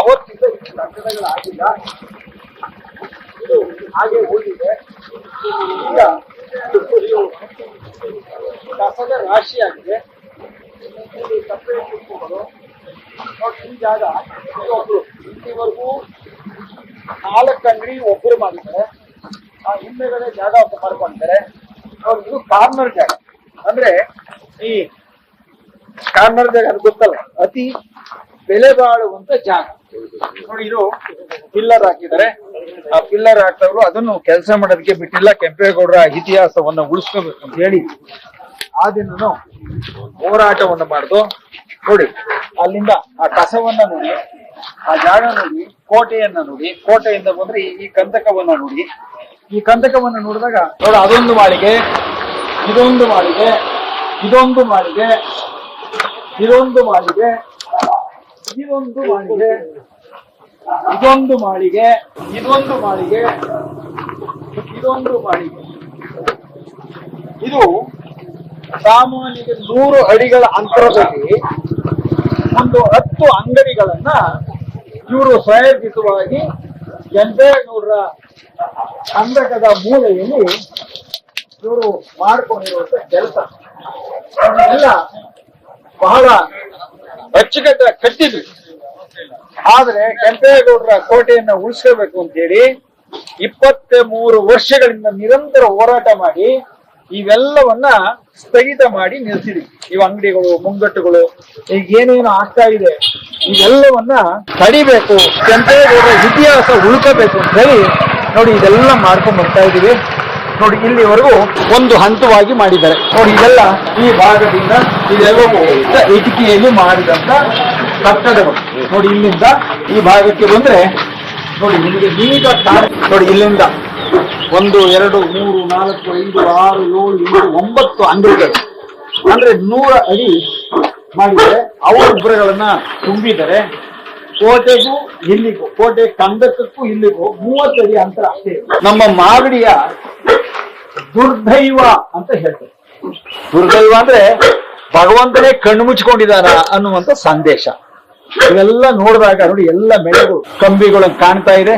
ಅವತ್ತಿಂದ ಕಟ್ಟಡಗಳಾಗಿಲ್ಲ, ಇದು ಹಾಗೆ ಉಳಿದಿದೆ. ಈಗ ಕಸದ ರಾಶಿ ಆಗಿದೆ. ಈ ಜಾಗ ಒಬ್ರು ಇಲ್ಲಿವರೆಗೂ 4 ಅಂಗಡಿ ಒಬ್ಬರು ಮಾಡಿದ್ದಾರೆ. ಆ ಹಿಂದೆಗಡೆ ಜಾಗ ಮಾಡ್ಕೊಂಡಿದ್ದಾರೆ. ನೋಡಿ ಇದು ಕಾರ್ನರ್ ಜಾಗ, ಅಂದ್ರೆ ಈ ಕಾರ್ನರ್ ಜಾಗ ಅದು ಗೊತ್ತಲ್ಲ, ಅತಿ ಬೆಲೆ ಬಾಳುವಂತ ಜಾಗ. ನೋಡಿ ಇದು ಪಿಲ್ಲರ್ ಹಾಕಿದ್ದಾರೆ, ಆ ಪಿಲ್ಲರ್ ಹಾಕ್ತವ್ರು ಅದನ್ನು ಕೆಲಸ ಮಾಡೋದಕ್ಕೆ ಬಿಟ್ಟಿಲ್ಲ. ಕೆಂಪೇಗೌಡರ ಇತಿಹಾಸವನ್ನ ಉಳಿಸ್ಕೋಬೇಕು ಅಂತ ಹೇಳಿ ಆ ದಿನನು ಹೋರಾಟವನ್ನು ಮಾಡುದು. ನೋಡಿ ಅಲ್ಲಿಂದ ಆ ಕಸವನ್ನ ನೋಡಿ, ಆ ಜಾಗ ನೋಡಿ, ಕೋಟೆಯನ್ನ ನೋಡಿ, ಕೋಟೆಯಿಂದ ಬಂದ್ರೆ ಈ ಕಂದಕವನ್ನ ನೋಡಿ. ಈ ಕಂದಕವನ್ನ ನೋಡಿದಾಗ ನೋಡಿ ಅದೊಂದು ಮಾಳಿಗೆ, ಇದೊಂದು ಮಾಳಿಗೆ, ಇದೊಂದು ಮಾಳಿಗೆ, ಇದೊಂದು ಮಾಳಿಗೆ, ಇದೊಂದು ಮಾಳಿಗೆ, ಇದೊಂದು ಮಾಳಿಗೆ, ಇದೊಂದು ಮಾಳಿಗೆ, ಇದೊಂದು ಮಾಳಿಗೆ. ಇದು ಸಾಮಾನ್ಯ 100 ಅಡಿಗಳ ಅಂತರದಲ್ಲಿ ಒಂದು 10 ಅಂಗಡಿಗಳನ್ನ ಇವರು ಸ್ವಯರ್ಜಿತವಾಗಿ ಕೆಂಪೇಗೌಡರ ಕಂದಕದ ಮೂಲೆಯಲ್ಲಿ ಇವರು ಮಾಡಿಕೊಂಡಿರುವಂತ ಕೆಲಸ ಎಲ್ಲ ಬಹಳ ಅಚ್ಚುಕಟ್ಟಾಗಿ ಕಟ್ಟಿದ್ವಿ. ಆದ್ರೆ ಕೆಂಪೇಗೌಡರ ಕೋಟೆಯನ್ನ ಉಳಿಸ್ಕೋಬೇಕು ಅಂತ ಹೇಳಿ 23 ವರ್ಷಗಳಿಂದ ನಿರಂತರ ಹೋರಾಟ ಮಾಡಿ ಇವೆಲ್ಲವನ್ನ ಸ್ಥಗಿತ ಮಾಡಿ ನಿಲ್ಸಿದ್ವಿ. ಇವು ಅಂಗಡಿಗಳು, ಮುಂಗಟ್ಟುಗಳು, ಈಗ ಏನೇನು ಆಗ್ತಾ ಇದೆ ಇವೆಲ್ಲವನ್ನ ತಡಿಬೇಕು, ಕೆಂಪೇಗೌಡರ ಇತಿಹಾಸ ಉಳ್ಕೋಬೇಕು ಅಂತ ಹೇಳಿ ನೋಡಿ ಇದೆಲ್ಲ ಮಾಡ್ಕೊಂಡ್ ಬರ್ತಾ ಇದೀವಿ. ನೋಡಿ ಇಲ್ಲಿವರೆಗೂ ಒಂದು ಹಂತವಾಗಿ ಮಾಡಿದ್ದಾರೆ. ನೋಡಿ ಇದೆಲ್ಲ ಈ ಭಾಗದಿಂದ ಇದೆಲ್ಲವೂ ಇಟಿಕೆಯಲ್ಲಿ ಮಾಡಿದಂತ ಕಟ್ಟಡಗಳು. ನೋಡಿ ಇಲ್ಲಿಂದ ಈ ಭಾಗಕ್ಕೆ ಬಂದ್ರೆ ನೋಡಿ ನಿಮಗೆ ನೀಟಾಗಿ ನೋಡಿ ಇಲ್ಲಿಂದ 1, 2, 3, 4, 5, 6, 7, 8, 9 ಅಂಗಡಿಗಳು, ಅಂದ್ರೆ 100 ಅಡಿ ಮಾಡಿದರೆ ಅವರೊಬ್ಬರಗಳನ್ನ ತುಂಬಿದ್ದಾರೆ. ಕೋಟೆಗೂ ಇಲ್ಲಿಗೂ, ಕೋಟೆ ಕಂದಕಕ್ಕೂ ಇಲ್ಲಿಗೂ 30 ಅಡಿ ಅಂತರ ಅಷ್ಟೇ. ನಮ್ಮ ಮಾಗಡಿಯ ದುರ್ದೈವ ಅಂತ ಹೇಳ್ತಾರೆ. ದುರ್ದೈವ ಅಂದ್ರೆ ಭಗವಂತನೇ ಕಣ್ಣು ಮುಚ್ಕೊಂಡಿದಾರ ಅನ್ನುವಂತ ಸಂದೇಶ. ಇವೆಲ್ಲ ನೋಡಿದಾಗ ನೋಡಿ ಎಲ್ಲ ಮೆಳೆಗಳು, ಕಂಬಿಗಳು ಕಾಣ್ತಾ ಇದೆ,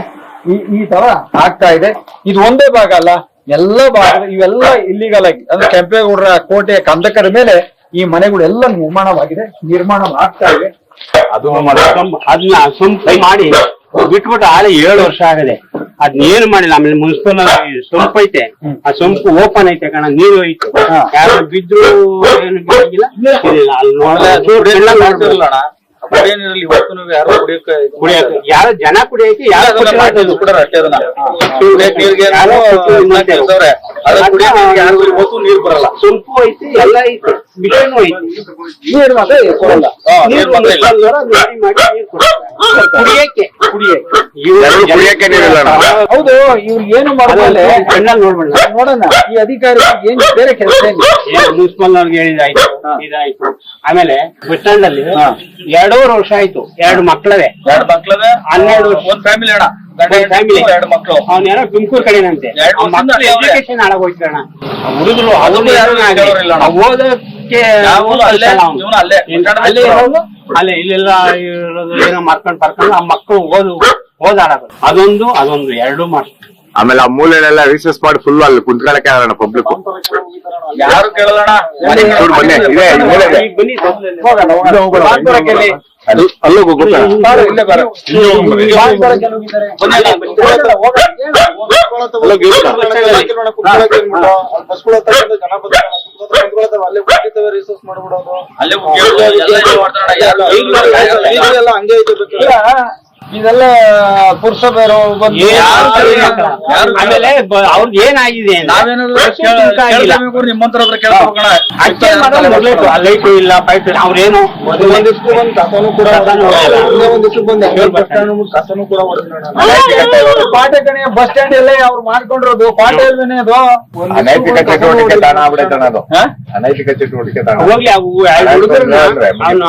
ಈ ತರ ಆಗ್ತಾ ಇದೆ. ಇದು ಒಂದೇ ಭಾಗ ಅಲ್ಲ, ಎಲ್ಲ ಭಾಗ ಇವೆಲ್ಲ ಇಲ್ಲಿಗಲ್ ಆಗಿ ಅಂದ್ರೆ ಕೆಂಪೇಗೌಡರ ಕೋಟೆಯ ಕಂದಕರ ಮೇಲೆ ಈ ಮನೆಗಳೆಲ್ಲ ನಿರ್ಮಾಣ ಆಗ್ತಾ ಇದೆ. ಅದು ಅದನ್ನ ಸೊಂಪು ಮಾಡಿ ಬಿಟ್ಬಿಟ್ಟು ಆಳೆ 7 ವರ್ಷ ಆಗದೆ. ಅದ್ನ ಏನು ಮಾಡಿಲ್ಲ. ಆಮೇಲೆ ಮುನ್ಸಿಪಲ್ ಸೊಂಪು ಐತೆ, ಆ ಸೊಂಪು ಓಪನ್ ಐತೆ ಕಣ, ನೀರು ಐತೆ, ಯಾರು ಬಿದ್ರು ಏನು ಬಿಡಂಗಿಲ್ಲ. ಕುಡಿಯ ನೀರಲ್ಲಿ ಇವತ್ತು ಯಾರು ಕುಡಿಯಕ್ಕೆ ಯಾರು ಜನ ಕುಡಿಯಕ್ಕೆ ಯಾರು ನೀರು ಬರಲ್ಲ. ಸೊಂಪು ಐತಿ, ಎಲ್ಲ ಐತಿ, ಮಿಷನ್ ಐತಿ, ನೀರು ಮಾತ್ರ ಕೊಡಲ್ಲ. ಕುಡಿಯಕ್ಕೆ ಹೌದು. ಇವ್ರು ಏನು ಮಾಡೋದು ಕಣ್ಣಲ್ಲಿ ನೋಡ್ಬೇಡ. ನೋಡೋಣ ಈ ಅಧಿಕಾರಿ ಏನ್ ಬೇರೆ ಕೆಲಸ ಮುನ್ಸಿಪಲ್ ಅವ್ರಿಗೆ ಹೇಳಿದಾಯ್ತು, ಇದಾಯ್ತು. ಆಮೇಲೆ ಬಸ್ ಸ್ಟ್ಯಾಂಡ್ ಅಲ್ಲಿ 2 ವರ್ಷ ಆಯ್ತು, 2 ಮಕ್ಕಳವೆ, 12 ವರ್ಷ, ಒಂದು ಫ್ಯಾಮಿಲಿ ಅಣ್ಣ, ಫ್ಯಾಮಿಲಿ 2 ಮಕ್ಕಳು. ಅವನೇನೋ ತುಮಕೂರು ಕಡೆನಂತೆ, ಎಜುಕೇಶನ್ ಹಾಳಾಗೋಯ್ತು ಅಣ್ಣ. ಹುಡುಗರು ಓದಕ್ಕೆ ಅಲ್ಲೇ ಇಲ್ಲೆಲ್ಲ ಏನೋ ಮರ್ಕೊಂಡು ಆ ಮಕ್ಕಳು ಓದಾಡೋದು. ಅದೊಂದು 2 ಮಾಡ್ತಾರೆ. ಆಮೇಲೆ ಆ ಮೂಲೆಲ್ಲ ರಿಸರ್ಚ್ ಮಾಡಿ ಫುಲ್ ಅಲ್ಲಿ ಕುಂತ್ಕೊಳಕ್ಕೆ ಆಗೋಣ ಪಬ್ಲಿಕ್. ಯಾರು ಕೇಳೋಣ ಬನ್ನಿ, ಇದೆ ಬನ್ನಿ ಅಲ್ಲೂ ಗೊತ್ತಾ ರಿಸರ್ಚ್ ಮಾಡ್ಬಿಡೋದು ಹಂಗೆ ಇದೆಲ್ಲ ಪುರುಷರು ಆಮೇಲೆ ಅವ್ರಿಗೆ ಏನಾಗಿದೆ ನಿಮ್ಮಂತರ ಲೈಟು ಇಲ್ಲ, ಪೈಪ್ ಇಲ್ಲ, ಅವ್ರೇನು ಒಂದಿಷ್ಟು ಬಂದು ಕಸನು ಕೂಡ ಒಂದಿಷ್ಟು ಬಂದು ಕಸನು ಕೂಡ ಪಾಟಕಣೆಯ ಬಸ್ ಸ್ಟ್ಯಾಂಡ್ ಎಲ್ಲ ಅವ್ರು ಮಾಡ್ಕೊಂಡಿರೋದು ಪಾಟೆ ಅಲ್ವೇನೆ ಅದು ಅನೈತಿಕ ಚಟುವಟಿಕೆ ತಾಣ ಆಗ್ಬಿಡೈತೆ ಅದು. ಅನೈತಿಕ ಚಟುವಟಿಕೆ ತಾಣ ಹೋಗ್ಲಿ. ಅವು ಅವ್ನು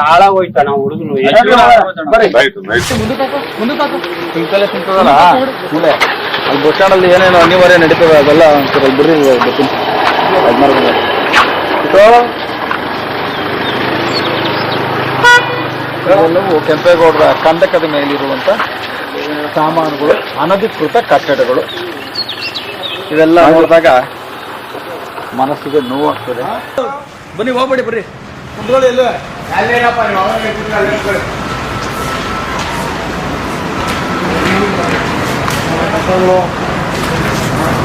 ಹಾಳಾಗೋಯ್ತ ನಾವು ಹುಡುಗರು. ಅಲ್ಲಿ ಬಸ್ ಸ್ಟ್ಯಾಂಡ್ ಅಲ್ಲಿ ಏನೇನು ಅನಿವಾರ್ಯ ನಡೀತದೆ ಅದೆಲ್ಲ ಒಂದ್ಸಲ ಬಿಡ್ರಿ ಗೊತ್ತಿಲ್ಲ. ಎಲ್ಲವೂ ಕೆಂಪೇಗೌಡರ ಕಂದಕದ ಮೇಲಿರುವಂತ ಸಾಮಾನುಗಳು, ಅನಧಿಕೃತ ಕಟ್ಟಡಗಳು, ಇವೆಲ್ಲ ನೋಡಿದಾಗ ಮನಸ್ಸಿಗೆ ನೋವಾಗ್ತದೆ. ಬನ್ನಿ ಹೋಗ್ಬೇಡಿ, ಬರ್ರಿ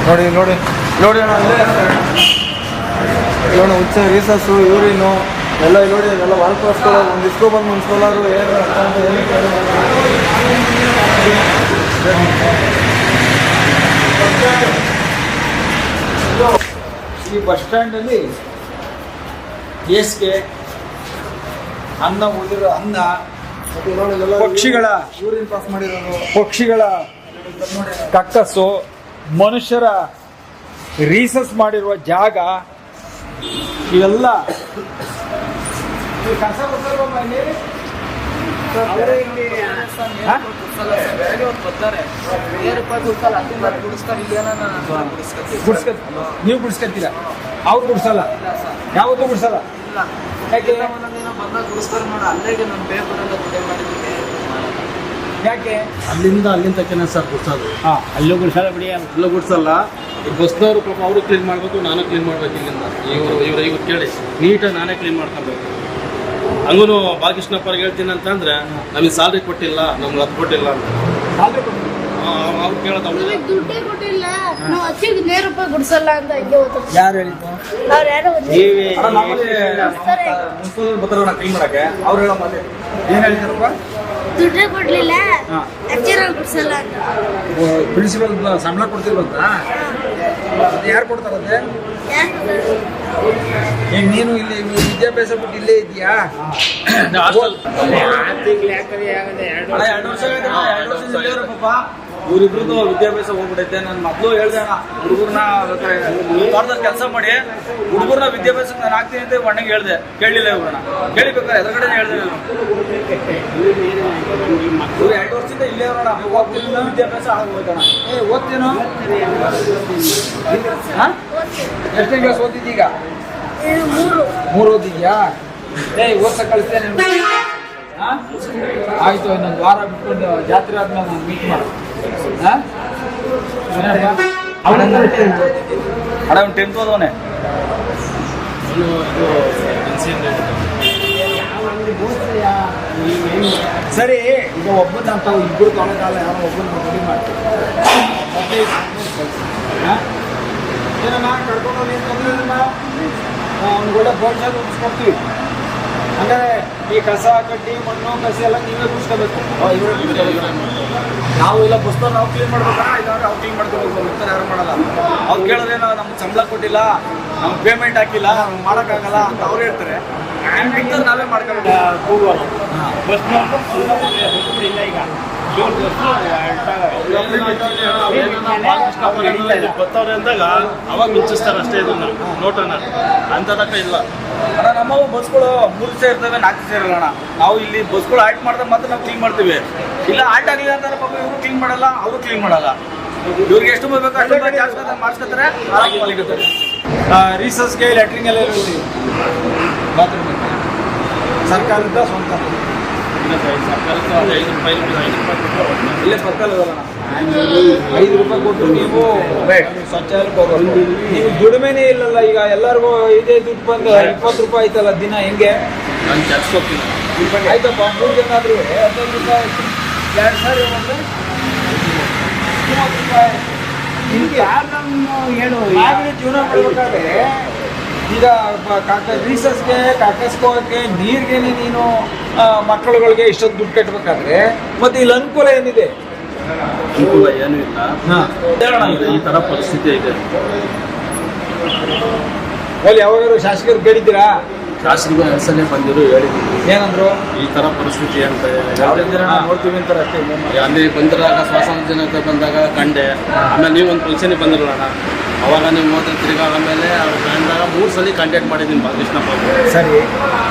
ನೋಡಿ ನೋಡಿ ನೋಡಿ ಅಣ್ಣ ಅಲ್ಲೇ ಇಲ್ಲೋಣ ಹುಚ್ಚ ರೀಸಸ್ಸು ಯೂರಿನು ಎಲ್ಲ ನೋಡಿ ಎಲ್ಲ ವಾಲ್ಕೋಸ್ಕರ ಒಂದು ಇಸ್ಕೊ ಬಂದು ಮುನ್ಸ್ಕೊಳ್ಳೋರು ಏನು ಅಂತ ಈ ಬಸ್ ಸ್ಟ್ಯಾಂಡಲ್ಲಿ ಬೇಸಿಗೆ ಅನ್ನ ಉಳಿದಿರೋ ಅನ್ನ ಪಕ್ಷಿಗಳ ಯೂರಿನ್ ಪಾಸ್ ಮಾಡಿರೋದು ಪಕ್ಷಿಗಳ ಕಕ್ಕಸ್ಸು ಮನುಷ್ಯರ ರೀಸಸ್ ಮಾಡಿರುವ ಜಾಗ ಇವೆಲ್ಲ ಕಸ ನೀವು ಗುಡಿಸ್ಕೊತೀರ ಅವ್ರು ಗುಡಿಸಲ್ಲ ಯಾವತ್ತೂ ಗುಡಿಸಲ್ಲ ಯಾಕೆ ಅಲ್ಲಿಂದ ತಕ್ಕನ ಸರ್ ಗುಡ್ಸೋದು. ಅಲ್ಲೂ ಗುಡ್ಸಲ್ಲ ಬಿಡಿ, ಎಲ್ಲ ಗುಡ್ಸಲ್ಲ. ಈ ಬಸ್ನವರು ಪಾಪ ಅವರು ಕ್ಲೀನ್ ಮಾಡಬೇಕು, ನಾನು ಕ್ಲೀನ್ ಮಾಡ್ಬೇಕು ಇಲ್ಲಿಂದ. ಇವ್ರು ಕೇಳಿ ನೀಟಾಗಿ ನಾನೇ ಕ್ಲೀನ್ ಮಾಡ್ಕೊಬೇಕು. ಹಂಗೂ ಬಾಲಕೃಷ್ಣಪ್ಪರ್ಗೆ ಹೇಳ್ತೀನಿ ಅಂತಂದ್ರೆ ನಮಗೆ ಸ್ಯಾಲ್ರಿ ಕೊಟ್ಟಿಲ್ಲ, ನಮ್ಗೆ ಅದು ಕೊಟ್ಟಿಲ್ಲ ಅಂತ ಅವ್ರು ಕೇಳೋದು. ದುಡ್ಡೇ ಕೊಟ್ಟಿಲ್ಲ, ನಾವು ಹಚ್ಚಿಗೆ ನೇರ ರೂಪಾಯಿ ಗುಡ್ಸಲ್ಲ ಅಂತ ಹಿಂಗೆ ಹೋಗ್ತಾರೆ. ಯಾರು ಹೇಳಿದ್ದು? ಅವ್ರು ಯಾರೋ ಬರ್ತಾರ ಕ್ಲೀನ್ ಮಾಡಕ್ಕೆ ಅವ್ರು ಹೇಳೋ ಮಾತು ಏನ್ ಹೇಳ್ತಾರಪ್ಪ? ದುಡ್ಡೇ ಕೊಡ್ಲಿಲ್ಲ, ಹಚ್ಚಿರ ಗುಡ್ಸಲ್ಲ ಅಂತ. ಪ್ರಿನ್ಸಿಪಲ್ ಸಂಬಳ ಕೊಡ್ತಿಲ್ವಂತ? ಯಾರು ಕೊಡ್ತಾರಂತೆ? ಈಗ ನೀನು ಇಲ್ಲಿ ವಿದ್ಯಾಭ್ಯಾಸ ಬಿಟ್ಟು ಇಲ್ಲೇ ಇದೆಯಾ? 2 ವರ್ಷ ಪಾಪ ಇವ್ರಿಬ್ರದ್ದು ವಿದ್ಯಾಭ್ಯಾಸ ಹೋಗ್ಬಿಟ್ಟೈತೆ. ನನ್ನ ಮಕ್ಕಳು ಹೇಳ್ದೆ ಹುಡುಗರ್ನ ತೋಟದಲ್ಲಿ ಕೆಲಸ ಮಾಡಿ ಹುಡುಗರ್ನ ವಿದ್ಯಾಭ್ಯಾಸಕ್ಕೆ ನಾನು ಹಾಕ್ತೀನಿ ಅಂತ ಒಣ್ಣಗೆ ಹೇಳ್ದೆ, ಕೇಳಲಿಲ್ಲ ಇವ್ರನ್ನ. ಕೇಳಿಬೇಕಾದ್ರೆ ಎದುರುಗಡೆ ಹೇಳ್ದೆ ನಾನು. ಇವ್ರು 2 ವರ್ಷದಿಂದ ಇಲ್ಲೇ ಇರೋಣ, ಹೋಗ್ತಿಲ್ಲ ವಿದ್ಯಾಭ್ಯಾಸ ಆಗೋಯ್ತಣ. ಓದ್ತೀನೋ? ಎಷ್ಟನೇ ಕ್ಲಾಸ್ ಓದಿದ್ದೀಗ? 3 ಓದಿದ್ಯಾ? ಓದ್ಸ ಕಳಿಸ್ತೇನೆ. ಆಯ್ತು, ಇನ್ನೊಂದು ವಾರ ಬಿಟ್ಕೊಂಡು ಜಾತ್ರೆ ಆದ್ಮೇಲೆ ನಾನು ಮೀಟ್ ಮಾಡು. ಅಣ್ಣ 10th ಓದವನೇ. ಸರಿ, ಈಗ ಒಬ್ಬನ ಅಂತ ಇಬ್ಬರು ತೊಳೆಗಾಲ ಯಾರೋ ಒಬ್ಬನ ರೆಡಿ ಮಾಡ್ತೀವಿ. ಏನಮ್ಮ ಕರ್ಕೊಂಡು ಹೋಗಿ ತೊಂದರೆ ಇಲ್ಲ, ಅವ್ನಿಗೆ ಒಳ್ಳೆ ಬೋರ್ಡ್ ಉಳಿಸ್ಕೊಡ್ತೀವಿ. ಅಂದರೆ ಈ ಕಸ ಕಡ್ಡಿ ಮಣ್ಣು ಕಸಿ ಎಲ್ಲ ನೀವೇ ಗುಡಿಸ್ಕೋಬೇಕು. ನಾವು ಇಲ್ಲ ಬಸ್ನವ್ರು ನಾವು ಕ್ಲೀನ್ ಮಾಡ್ಬೇಕಾ? ಇಲ್ಲಾಂದ್ರೆ ಅವ್ರು ಕ್ಲೀನ್ ಮಾಡ್ಕೋಬೇಕು. ಬರ್ತಾರೆ, ಯಾರು ಮಾಡಲ್ಲ. ಅವ್ರು ಕೇಳಿದ್ರೆ ನಮ್ಗೆ ಸಂಬಳ ಕೊಟ್ಟಿಲ್ಲ, ನಮ್ಗೆ ಪೇಮೆಂಟ್ ಹಾಕಿಲ್ಲ, ನಮ್ಗೆ ಮಾಡೋಕ್ಕಾಗಲ್ಲ ಅಂತ ಅವ್ರು ಹೇಳ್ತಾರೆ. ನಾವೇ ಮಾಡ್ಕೋಬೇಕು. ಇಲ್ಲ ಈಗ ಬರ್ತಾವ್ರೆ ಅಂದಾಗ ಅವಾಗ ಮಿಂಚಿಸ್ತಾರೆ ಅಷ್ಟೇ ಇದನ್ನ ನೋಟನ ಅಂತದಕ್ಕ ಇಲ್ಲ. ಅಣ್ಣ ನಮ್ಮವು ಬಸ್ಗಳು 3 ದಿವಸ ಇರ್ತವೆ, 4 ದಿವಸ ಇರಲ್ಲ ಅಣ್ಣ. ನಾವು ಇಲ್ಲಿ ಬಸ್ಗಳು ಆಲ್ಟ್ ಮಾಡಿದ್ರೆ ಮಾತ್ರ ನಾವು ಕ್ಲೀನ್ ಮಾಡ್ತೀವಿ. ಇಲ್ಲ ಆಲ್ಟ್ ಆಗಲಿಲ್ಲ ಅಂತಾರೆ ಪಾಪ, ಇವರು ಕ್ಲೀನ್ ಮಾಡಲ್ಲ, ಅವರು ಕ್ಲೀನ್ ಮಾಡಲ್ಲ. ಇವ್ರಿಗೆ ಎಷ್ಟು ಬೇಕು ಅಷ್ಟು ಜಾಸ್ತಿ ಮಾಡಿಸ್ಕೊತಾರೆ, ಆರಾಗಿ ಮಲಿಕತ್ತಾರೆ. ರೀಸಸ್ಗೆ ಲ್ಯಾಟ್ರಿನ್ ಎಲ್ಲ ಇರ್ತೀವಿ, ಬಾತ್ರೂಮ್ ಸರ್ಕಾರದಿಂದ ಸ್ವಂತ ಇಲ್ಲೇ ಪಕ್ಕದಲ್ಲ. 5 ರೂಪಾಯಿ ಕೊಟ್ಟು ನೀವು ಸ್ವಚ್ಛಾಲಯಕ್ಕೆ ಹೋಗೋದು. ನೀವು ದುಡಿಮೆನೇ ಇಲ್ಲಲ್ಲ. ಈಗ ಎಲ್ಲರಿಗೂ ಇದೇ ದುಡ್ಡು ಬಂದು 20 ರೂಪಾಯಿ ಆಯ್ತಲ್ಲ ದಿನ. ಹೆಂಗೆ ನಾನು ಕೆಲ್ಸ ಹೋಗ್ತೀನಿ ಆಯ್ತಪ್ಪ? 3 ಜನ ಆದ್ರೂ 15 ರೂಪಾಯಿ, 2 ಸಾವಿರ ಅಂದರೆ 30 ರೂಪಾಯಿ. ಹಿಂಗೆ ಮಾಗಡಿ ಜೀವನ ಮಾಡಬೇಕಾದ್ರೆ ಈಗ ರೀಸಸ್ಗೆ ಕಕ್ಕಸ್ಕೋಕ್ಕೆ ನೀರಿಗೆ ನೀನು ಮಕ್ಕಳುಗಳಿಗೆ ಇಷ್ಟೊಂದು ದುಡ್ಡು ಕಟ್ಟಬೇಕಾದ್ರೆ ಮತ್ತೆ ಇಲ್ಲಿ ಅನುಕೂಲ ಏನಿದೆ? ಅನುಕೂಲ ಏನೂ ಇಲ್ಲ. ಈ ತರ ಪರಿಸ್ಥಿತಿ ಇದೆ. ಅಲ್ಲಿ ಯಾವಾಗಾದ್ರು ಶಾಸಕರು ಕೇಳಿದ್ದೀರಾ? ಶಾಸಕರು ಹೆಸರೇ ಬಂದಿರು ಹೇಳಿದ್ರು. ಏನಂದ್ರು? ಈ ತರ ಪರಿಸ್ಥಿತಿ ಅಂತ ನೋಡ್ತೀವಿ ಅಂತಾರೆ ಅಷ್ಟೇ. ಅಲ್ಲಿ ಬಂದಿರಾಗ ಸ್ವಾತಂತ್ರ್ಯ ದಿನಕ್ಕೆ ಬಂದಾಗ ಕಂಡೆ. ಆಮೇಲೆ ನೀವು ಒಂದು ಫಂಕ್ಷನಿಗೆ ಬಂದಿರಲ್ಲ, ಅವಾಗ ನೀವು ಹೋದ್ರೆ ತಿರ್ಗಾ ಆಮೇಲೆ ಅವ್ರು ಕಂಡಾಗ 3 ಸಲ ಕಾಂಟ್ಯಾಕ್ಟ್ ಮಾಡಿದ್ದೀನಿ ಬಾಲಕೃಷ್ಣಪ್ಪ. ಸರಿ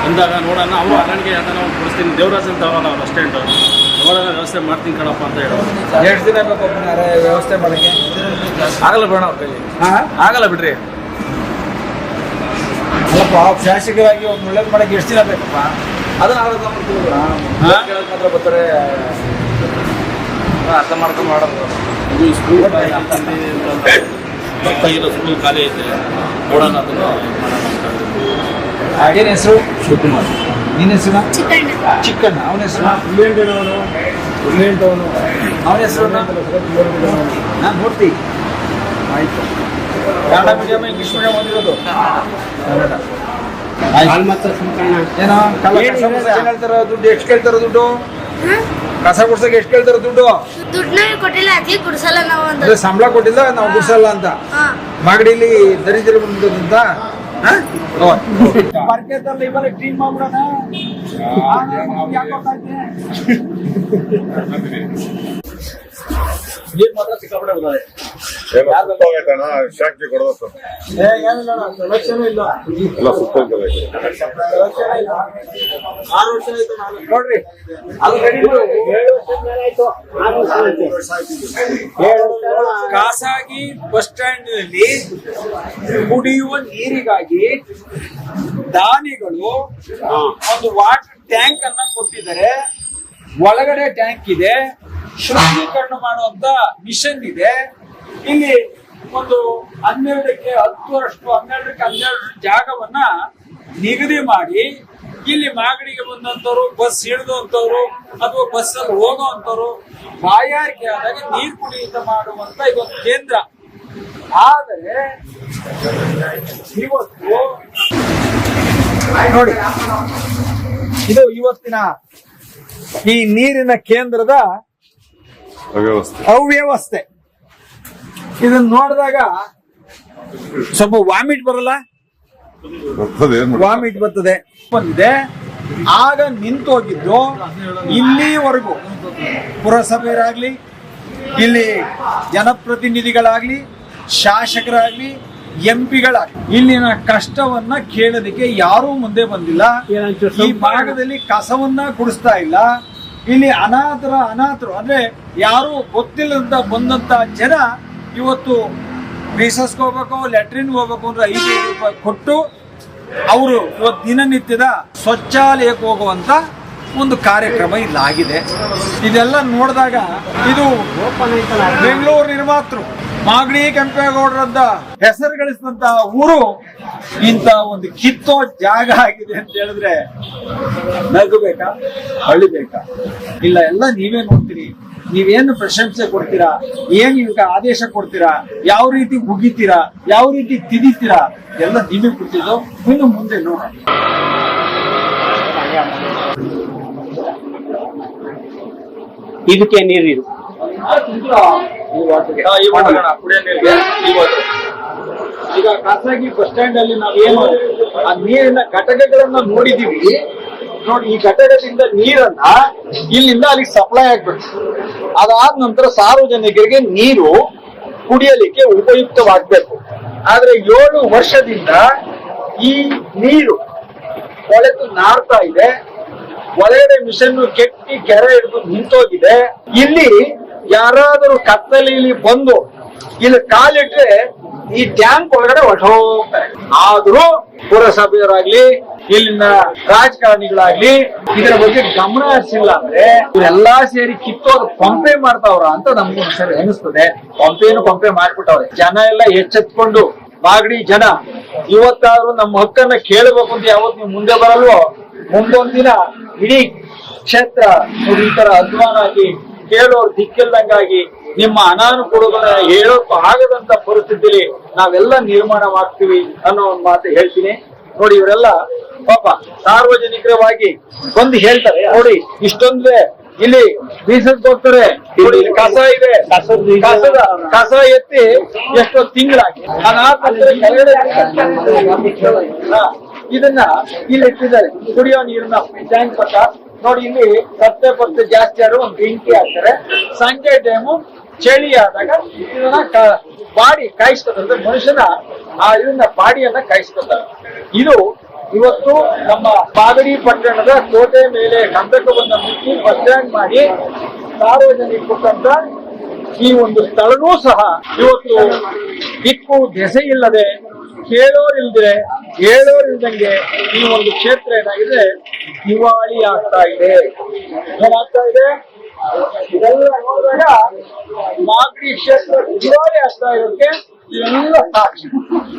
ಬಂದಾಗ ನೋಡೋಣ, ಅವರು ಅರಣ್ಯಗೆ ಯಾವ್ದಾರ ಒಂದು ಕೊಡಿಸ್ತೀನಿ, ದೇವರಾಜ್ ಅಂತ ಅವರಲ್ಲ ಅವ್ರು ಅಷ್ಟೇಂಟು, ನೋಡೋಣ ವ್ಯವಸ್ಥೆ ಮಾಡ್ತೀನಿ ಕಣಪ್ಪ ಅಂತ ಹೇಳೋದು. 2 ದಿನ ಬೇಕು ವ್ಯವಸ್ಥೆ ಮಾಡೋಕ್ಕೆ? ಆಗಲ್ಲ ಬೇಡ ಅವ್ರ ಕೈಲಿ. ಆಗಲ್ಲ ಬಿಡ್ರಿ. ಅಲ್ಲಪ್ಪ, ಶಾಸಕರಾಗಿ ಒಂದು ಒಳ್ಳೇದು ಮಾಡೋಕ್ಕೆ ಎಷ್ಟು ದಿನ ಬೇಕಪ್ಪ? ಅದನ್ನ ಮಾತ್ರ ಬರ್ತಾರೆ, ಅರ್ಥ ಮಾಡ್ಕೊಂಡು ಮಾಡೋದು. ಇದು ಸ್ಕೂಲ್ ಇರೋ ಸ್ಕೂಲ್ ಖಾಲಿ ಐತೆ, ನೋಡೋಣ ಅದನ್ನು ಏನು ಹೆಸರು? ಶಿವಕುಮಾರ್. ನಿನ್ನ ಹೆಸರು? ಚಿಕ್ಕಣ್ಣ. ಚಿಕ್ಕಣ್ಣ. ಅವನ ಹೆಸರು? ಅವನ ಹೆಸರು ಮೂರ್ತಿ. ಆಯ್ತು. ಕನ್ನಡ ಮೀಡಿಯಂ ಇಂಗ್ಲಿಷ್ ಮೀಡಿಯಂ ಓದಿರೋದು ಕನ್ನಡ ಏನೋ ಕಸ ಗುಡ್ಸಕ್ಕೆ ಹೇಳ್ತಾರ ದುಡ್ಡು ಎಷ್ಟು ಕೇಳ್ತಾರ ದುಡ್ಡು ಕಸ ಗುಡ್ಸಕ್ಕೆ ಎಷ್ಟು ಕೇಳ್ತಾರ ದುಡ್ಡು ದುಡ್ಡನ್ನ ಕೊಟ್ಟಿಲ್ಲ ಅದಕ್ಕೆ ಗುಡ್ಸಲ್ಲ ನಾವು ಅಂತ ಅದೇ ಸಂಬಳ ಕೊಟ್ಟಿಲ್ಲ ನಾವು ಗುಡ್ಸಲ್ಲ ಅಂತ ಮಾಗಡಿಲಿ ದರಿದ್ರ ಬಂದಂತ ಕ್ಲೀನ್ ಮಾಡ್ಬಿಡೋಣ ನೀರ್ ಮಾತ್ರ ಸಿಕ್ಕಾಪಟ್ಟೆ ಬರ್ತದೆ ಶಾಂತಿ ಕೊಡೋದು ಏನಿಲ್ಲ ಸೆಲೆಕ್ಷನ್ ಇಲ್ಲ ಎಲ್ಲ ಸುತ್ತೋಗ್ತದೆ 6 ವರ್ಷ ಆಯ್ತು ನೋಡ್ರಿ ಅದು ಖಾಸಗಿ ಬಸ್ ಸ್ಟ್ಯಾಂಡ್ ನಲ್ಲಿ ಕುಡಿಯುವ ನೀರಿಗಾಗಿ ದಾನಿಗಳು ಒಂದು ವಾಟರ್ ಟ್ಯಾಂಕ್ ಅನ್ನ ಕೊಟ್ಟಿದ್ದಾರೆ. ಒಳಗಡೆ ಟ್ಯಾಂಕ್ ಇದೆ, ಶುದ್ಧೀಕರಣ ಮಾಡುವಂತ ಮಿಷನ್ ಇದೆ. ಇಲ್ಲಿ ಒಂದು 12ಕ್ಕೆ 12 ಜಾಗವನ್ನ ನಿಗದಿ ಮಾಡಿ ಇಲ್ಲಿ ಮಾಗಡಿಗೆ ಬಂದಂತವ್ರು, ಬಸ್ ಹಿಡಿದಂತವ್ರು ಅಥವಾ ಬಸ್ ಅಲ್ಲಿ ಹೋಗುವಂತವ್ರು ಬಾಯಾರಿಕೆ ಆದಾಗ ನೀರು ಕುಡಿಯುತ್ತ ಮಾಡುವಂತ ಇದೊಂದು ಕೇಂದ್ರ. ಆದರೆ ಇವತ್ತು ನೋಡಿ, ಇದು ಇವತ್ತಿನ ಈ ನೀರಿನ ಕೇಂದ್ರದ ಅವ್ಯವಸ್ಥೆ. ಇದನ್ನ ನೋಡಿದಾಗ ಸ್ವಲ್ಪ ವಾಮಿಟ್ ಬರಲ್ಲ, ವಾಮಿಟ್ ಬರ್ತದೆ. ಬಂದಿದೆ ಆಗ ನಿಂತೋಗಿದ್ದು ಇಲ್ಲಿವರೆಗೂ ಪುರಸಭೆಯರಾಗ್ಲಿ, ಇಲ್ಲಿ ಜನಪ್ರತಿನಿಧಿಗಳಾಗ್ಲಿ, ಶಾಸಕರಾಗ್ಲಿ, ಎಂಪಿಗಳಾಗ್ಲಿ ಇಲ್ಲಿನ ಕಷ್ಟವನ್ನ ಕೇಳೋದಕ್ಕೆ ಯಾರೂ ಮುಂದೆ ಬಂದಿಲ್ಲ. ಈ ಭಾಗದಲ್ಲಿ ಕಸವನ್ನ ಗುಡಿಸ್ತಾ ಇಲ್ಲ. ಇಲ್ಲಿ ಅನಾಥರು ಅಂದ್ರೆ ಯಾರು ಗೊತ್ತಿಲ್ಲದಂತ ಬಂದಂತ ಜನ ಇವತ್ತು ರಿಸಸ್ಗೆ ಹೋಗ್ಬೇಕು, ಲ್ಯಾಟ್ರಿನ್ಗೆ ಹೋಗ್ಬೇಕು ಅಂದ್ರೆ 5 ರೂಪಾಯಿ ಕೊಟ್ಟು ಅವರು ಇವತ್ತು ದಿನನಿತ್ಯದ ಶೌಚಾಲಯಕ್ಕೆ ಹೋಗುವಂತ ಒಂದು ಕಾರ್ಯಕ್ರಮ ಇಲ್ಲಾಗಿದೆ. ಇದೆಲ್ಲ ನೋಡಿದಾಗ ಇದು ಬೆಂಗಳೂರು ನಿರ್ಮಾತೃ ಮಾಗಡಿ ಕೆಂಪೇಗೌಡರಂತ ಹೆಸರು ಗಳಿಸಿದಂತ ಊರು ಇಂತ ಒಂದು ಕಿತ್ತೋ ಜಾಗ ಆಗಿದೆ ಅಂತ ಹೇಳಿದ್ರೆ ನಗಬೇಕಾ, ಅಳಿಬೇಕಾ? ಇಲ್ಲ, ಎಲ್ಲ ನೀವೇ ನೋಡ್ತೀರಿ. ನೀವೇನು ಪ್ರಶಂಸೆ ಕೊಡ್ತೀರಾ, ಏನ್ ಈಗ ಆದೇಶ ಕೊಡ್ತೀರಾ, ಯಾವ ರೀತಿ ಉಗಿತೀರಾ, ಯಾವ ರೀತಿ ತಿದಿತೀರಾ, ಎಲ್ಲ ನೀವೇ ಕೊಡ್ತಿದ್ದು. ಇನ್ನು ಮುಂದೆ ನೋಡೋಣ. ಇದಕ್ಕೆ ನೀರಿದು ಈಗ ಖಾಸಗಿ ಬಸ್ ಸ್ಟ್ಯಾಂಡ್ ಅಲ್ಲಿ ನಾವೇನು ಆ ನೀರಿನ ಘಟಕಗಳನ್ನ ನೋಡಿದೀವಿ. ನೋಡಿ, ಈ ಘಟಕದಿಂದ ನೀರನ್ನ ಇಲ್ಲಿಂದ ಅಲ್ಲಿಗೆ ಸಪ್ಲೈ ಆಗ್ಬೇಕು. ಅದಾದ ನಂತರ ಸಾರ್ವಜನಿಕರಿಗೆ ನೀರು ಕುಡಿಯಲಿಕ್ಕೆ ಉಪಯುಕ್ತವಾಗಬೇಕು. ಆದ್ರೆ 7 ವರ್ಷದಿಂದ ಈ ನೀರು ಕೊಳೆತು ನಾರ್ತಾ ಇದೆ. ಒಳಗಡೆ ಮಿಷನ್ ಕೆಟ್ಟಿ ಕೆರೆ ಹಿಡಿದು ನಿಂತೋಗಿದೆ. ಇಲ್ಲಿ ಯಾರಾದರೂ ಕತ್ತಲೆಯಲ್ಲಿ ಬಂದು ಇಲ್ಲಿ ಕಾಲಿಟ್ರೆ ಈ ಟ್ಯಾಂಕ್ ಒಳಗಡೆ ಹೊರಟೋಗ್ತಾರೆ. ಆದ್ರೂ ಪುರಸಭೆಯವರಾಗ್ಲಿ, ಇಲ್ಲಿನ ರಾಜಕಾರಣಿಗಳಾಗ್ಲಿ ಇದರ ಬಗ್ಗೆ ಗಮನ ಹರಿಸಿಲ್ಲ. ಅಂದ್ರೆ ಇವರೆಲ್ಲಾ ಸೇರಿ ಕಿತ್ತೋದು ಪಂಪೆ ಮಾಡ್ತಾವ್ರ ಅಂತ ನಮ್ಗೆ ಒಂದ್ಸರಿ ಅನಿಸ್ತದೆ. ಪಂಪೆ ಮಾಡ್ಬಿಟ್ಟವ್ರೆ. ಜನ ಎಲ್ಲ ಎಚ್ಚೆತ್ಕೊಂಡು, ಮಾಗಡಿ ಜನ ಇವತ್ತಾದ್ರೂ ನಮ್ಮ ಹಕ್ಕನ್ನ ಕೇಳಬೇಕು ಅಂತ ಯಾವತ್ತು ನೀವು ಮುಂದೆ ಬರಲ್ವೋ, ಮುಂದೊಂದಿನ ಇಡೀ ಕ್ಷೇತ್ರ ಈ ತರ ಅಧ್ವಾನ ಆಗಿ ಕೇಳೋರು ದಿಕ್ಕಿಲ್ದಂಗಾಗಿ ನಿಮ್ಮ ಅನಾನುಕೂಲಗಳನ್ನ ಹೇಳೋಕ್ಕೂ ಆಗದಂತ ಪರಿಸ್ಥಿತಿಲಿ ನಾವೆಲ್ಲ ನಿರ್ಮಾಣ ಮಾಡ್ತೀವಿ ಅನ್ನೋ ಒಂದು ಮಾತು ಹೇಳ್ತೀನಿ. ನೋಡಿ, ಇವರೆಲ್ಲ ಪಾಪ ಸಾರ್ವಜನಿಕರವಾಗಿ ಬಂದು ಹೇಳ್ತಾರೆ. ನೋಡಿ, ಇಷ್ಟೊಂದ್ರೆ ಇಲ್ಲಿ ಬೀಸಕ್ಕೆ ಹೋಗ್ತಾರೆ. ನೋಡಿ, ಇಲ್ಲಿ ಕಸ ಇದೆ, ಕಸ ಎತ್ತಿ ಎಷ್ಟೋ ತಿಂಗಳಾಗಿ ಇದನ್ನ ಇಲ್ಲಿ ಇಟ್ಟಿದ್ದಾರೆ. ಕುಡಿಯೋ ನೀರಿನ ಟ್ಯಾಂಕ್ ಪಕ್ಕ ನೋಡಿ, ಇಲ್ಲಿ 70% ಜಾಸ್ತಿ ಆದ್ರೂ ಒಂದು ಬೆಂಕಿ ಹಾಕ್ತಾರೆ. ಸಂಜೆ ಟೈಮು ಚಳಿ ಆದಾಗ ಇದನ್ನ ಬಾಡಿ ಕಾಯಿಸ್ಕೊತಾರೆ. ಮನುಷ್ಯನ ಇದನ್ನ ಬಾಡಿಯನ್ನ ಕಾಯಿಸ್ಕೊತಾರೆ. ಇದು ಇವತ್ತು ನಮ್ಮ ಮಾಗಡಿ ಪಟ್ಟಣದ ಕೋಟೆ ಮೇಲೆ ಕಂದಕವನ್ನ ಮುಚ್ಚಿ ಬಸ್ ಸ್ಟ್ಯಾಂಡ್ ಮಾಡಿ ಸಾರ್ವಜನಿಕ ಕೊಟ್ಟಂತ ಈ ಒಂದು ಸ್ಥಳನೂ ಸಹ ಇವತ್ತು ದಿಕ್ಕು ದೆಸೆ ಇಲ್ಲದೆ, ಹೇಳೋರಿಲ್ದಂಗೆ ಈ ಒಂದು ಕ್ಷೇತ್ರ ಏನಾಗಿದೆ, ದಿವಾಳಿ ಆಗ್ತಾ ಇದೆ. ಏನಾಗ್ತಾ ಇದೆ? ಇದೆಲ್ಲ ನೋಡಿದಾಗ ಮಾಗಡಿ ಕ್ಷೇತ್ರ ದಿವಾಳಿ ಆಗ್ತಾ ಇರೋದಕ್ಕೆ ಇವೆಲ್ಲ ಸಾಕ್ಷಿ.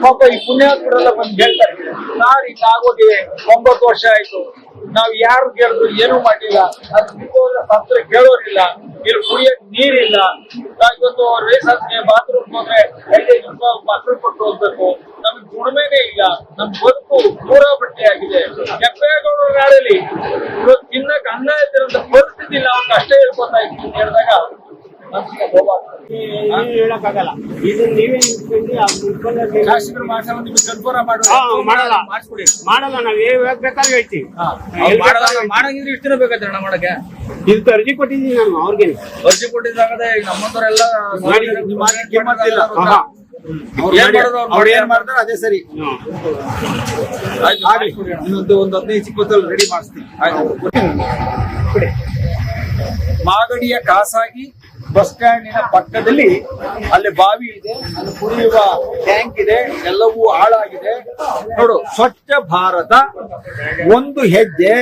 ಪಾಪ ಈ ಪುಣ್ಯಾತ್ಮರೆಲ್ಲ ಬಂದು ಹೇಳ್ತಾರೆ, ಸರ್ ಹಿಂಗಾಗೋಗಿ 9 ವರ್ಷ ಆಯ್ತು, ನಾವ್ ಯಾರು ಕೇಳಿದ್ರು ಏನೂ ಮಾಡಿಲ್ಲ. ಅದು ಬಿದ್ದೋದ್ರೆ ಸತ್ರ ಕೇಳೋರಿಲ್ಲ, ಇಲ್ಲಿ ಕುಡಿಯಕ್ ನೀರಿಲ್ಲ. ಇವತ್ತು ರೇಷನ್ಗೆ ಬಾತ್ರೂಮ್ ಹೋದ್ರೆ 5,000 ರೂಪಾಯಿ ಮಕ್ಕಳು ಕೊಟ್ಟು ಹೋಗ್ಬೇಕು. ನಮ್ಗೆ ದುಡಿಮೆನೇ ಇಲ್ಲ, ನಮ್ ಬದುಕು ಪೂರಾ ಬಟ್ಟೆ ಆಗಿದೆ. ಕೆಂಪೇಗೌಡರ ನಾಡಲ್ಲಿ ಇವತ್ತು ತಿನ್ನಕ್ ಅನ್ನ ಇದ್ದಿರೋಂಥ ಪರಿಸ್ಥಿತಿ ಇಲ್ಲ. ಅವ್ರು ಕಷ್ಟ ಹೇಳ್ಕೊತಾ ಇದ್ದೀನಿ ಅಂತ ಹೇಳಿದಾಗ ಹೇಳಕ್ಕಾಗಲ್ಲ. ಇದು ನೀವೇ ಶಾಸಕರು ಮಾಡ್ಸಲ್ಲ, ನಿಮ್ಗೆ ಕನ್ಫರ್ಮ್ ಮಾಡಲ್ಲ ಮಾಡಿಸ್ಕೊಡಿ. ಮಾಡಲ್ಲ, ನಾವ್ ಬೇಕಾದ್ರೆ ಹೇಳ್ತೀವಿ. ಮಾಡಂಗಿದ್ರೆ ಇಷ್ಟು ದಿನ ಬೇಕಾದ್ರೆ ಅಣ್ಣ ಮಾಡಕ್ಕೆ. ಇದಕ್ಕೆ ಅರ್ಜಿ ಕೊಟ್ಟಿದ್ದೀನಿ ನಾನು ಅವ್ರಿಗೆ. ಅರ್ಜಿ ಕೊಟ್ಟಿದ್ದಾಗದೆ ಈಗ ನಮ್ಮಂತವರೆಲ್ಲ ಮಾಡಿ. ಕಿಮ್ಮತ್ತಿಲ್ಲ. ಅವ್ರು ಏನ್ ಮಾಡ್ತಾರೋ ಅದೇ ಸರಿ. ಇನ್ನೊಂದು 15-20 ರೆಡಿ ಮಾಡಿಸ್ತೀನಿ. ಮಾಗಡಿಯ ಖಾಸಗಿ ಬಸ್ ಸ್ಟ್ಯಾಂಡಿನ ಪಕ್ಕದಲ್ಲಿ ಅಲ್ಲಿ ಬಾವಿ ಇದೆ, ಅಲ್ಲಿ ಕುಡಿಯುವ ಟ್ಯಾಂಕ್ ಇದೆ, ಎಲ್ಲವೂ ಹಾಳಾಗಿದೆ. ನೋಡು, ಸ್ವಚ್ಛ ಭಾರತ ಒಂದು ಹೆಜ್ಜೆ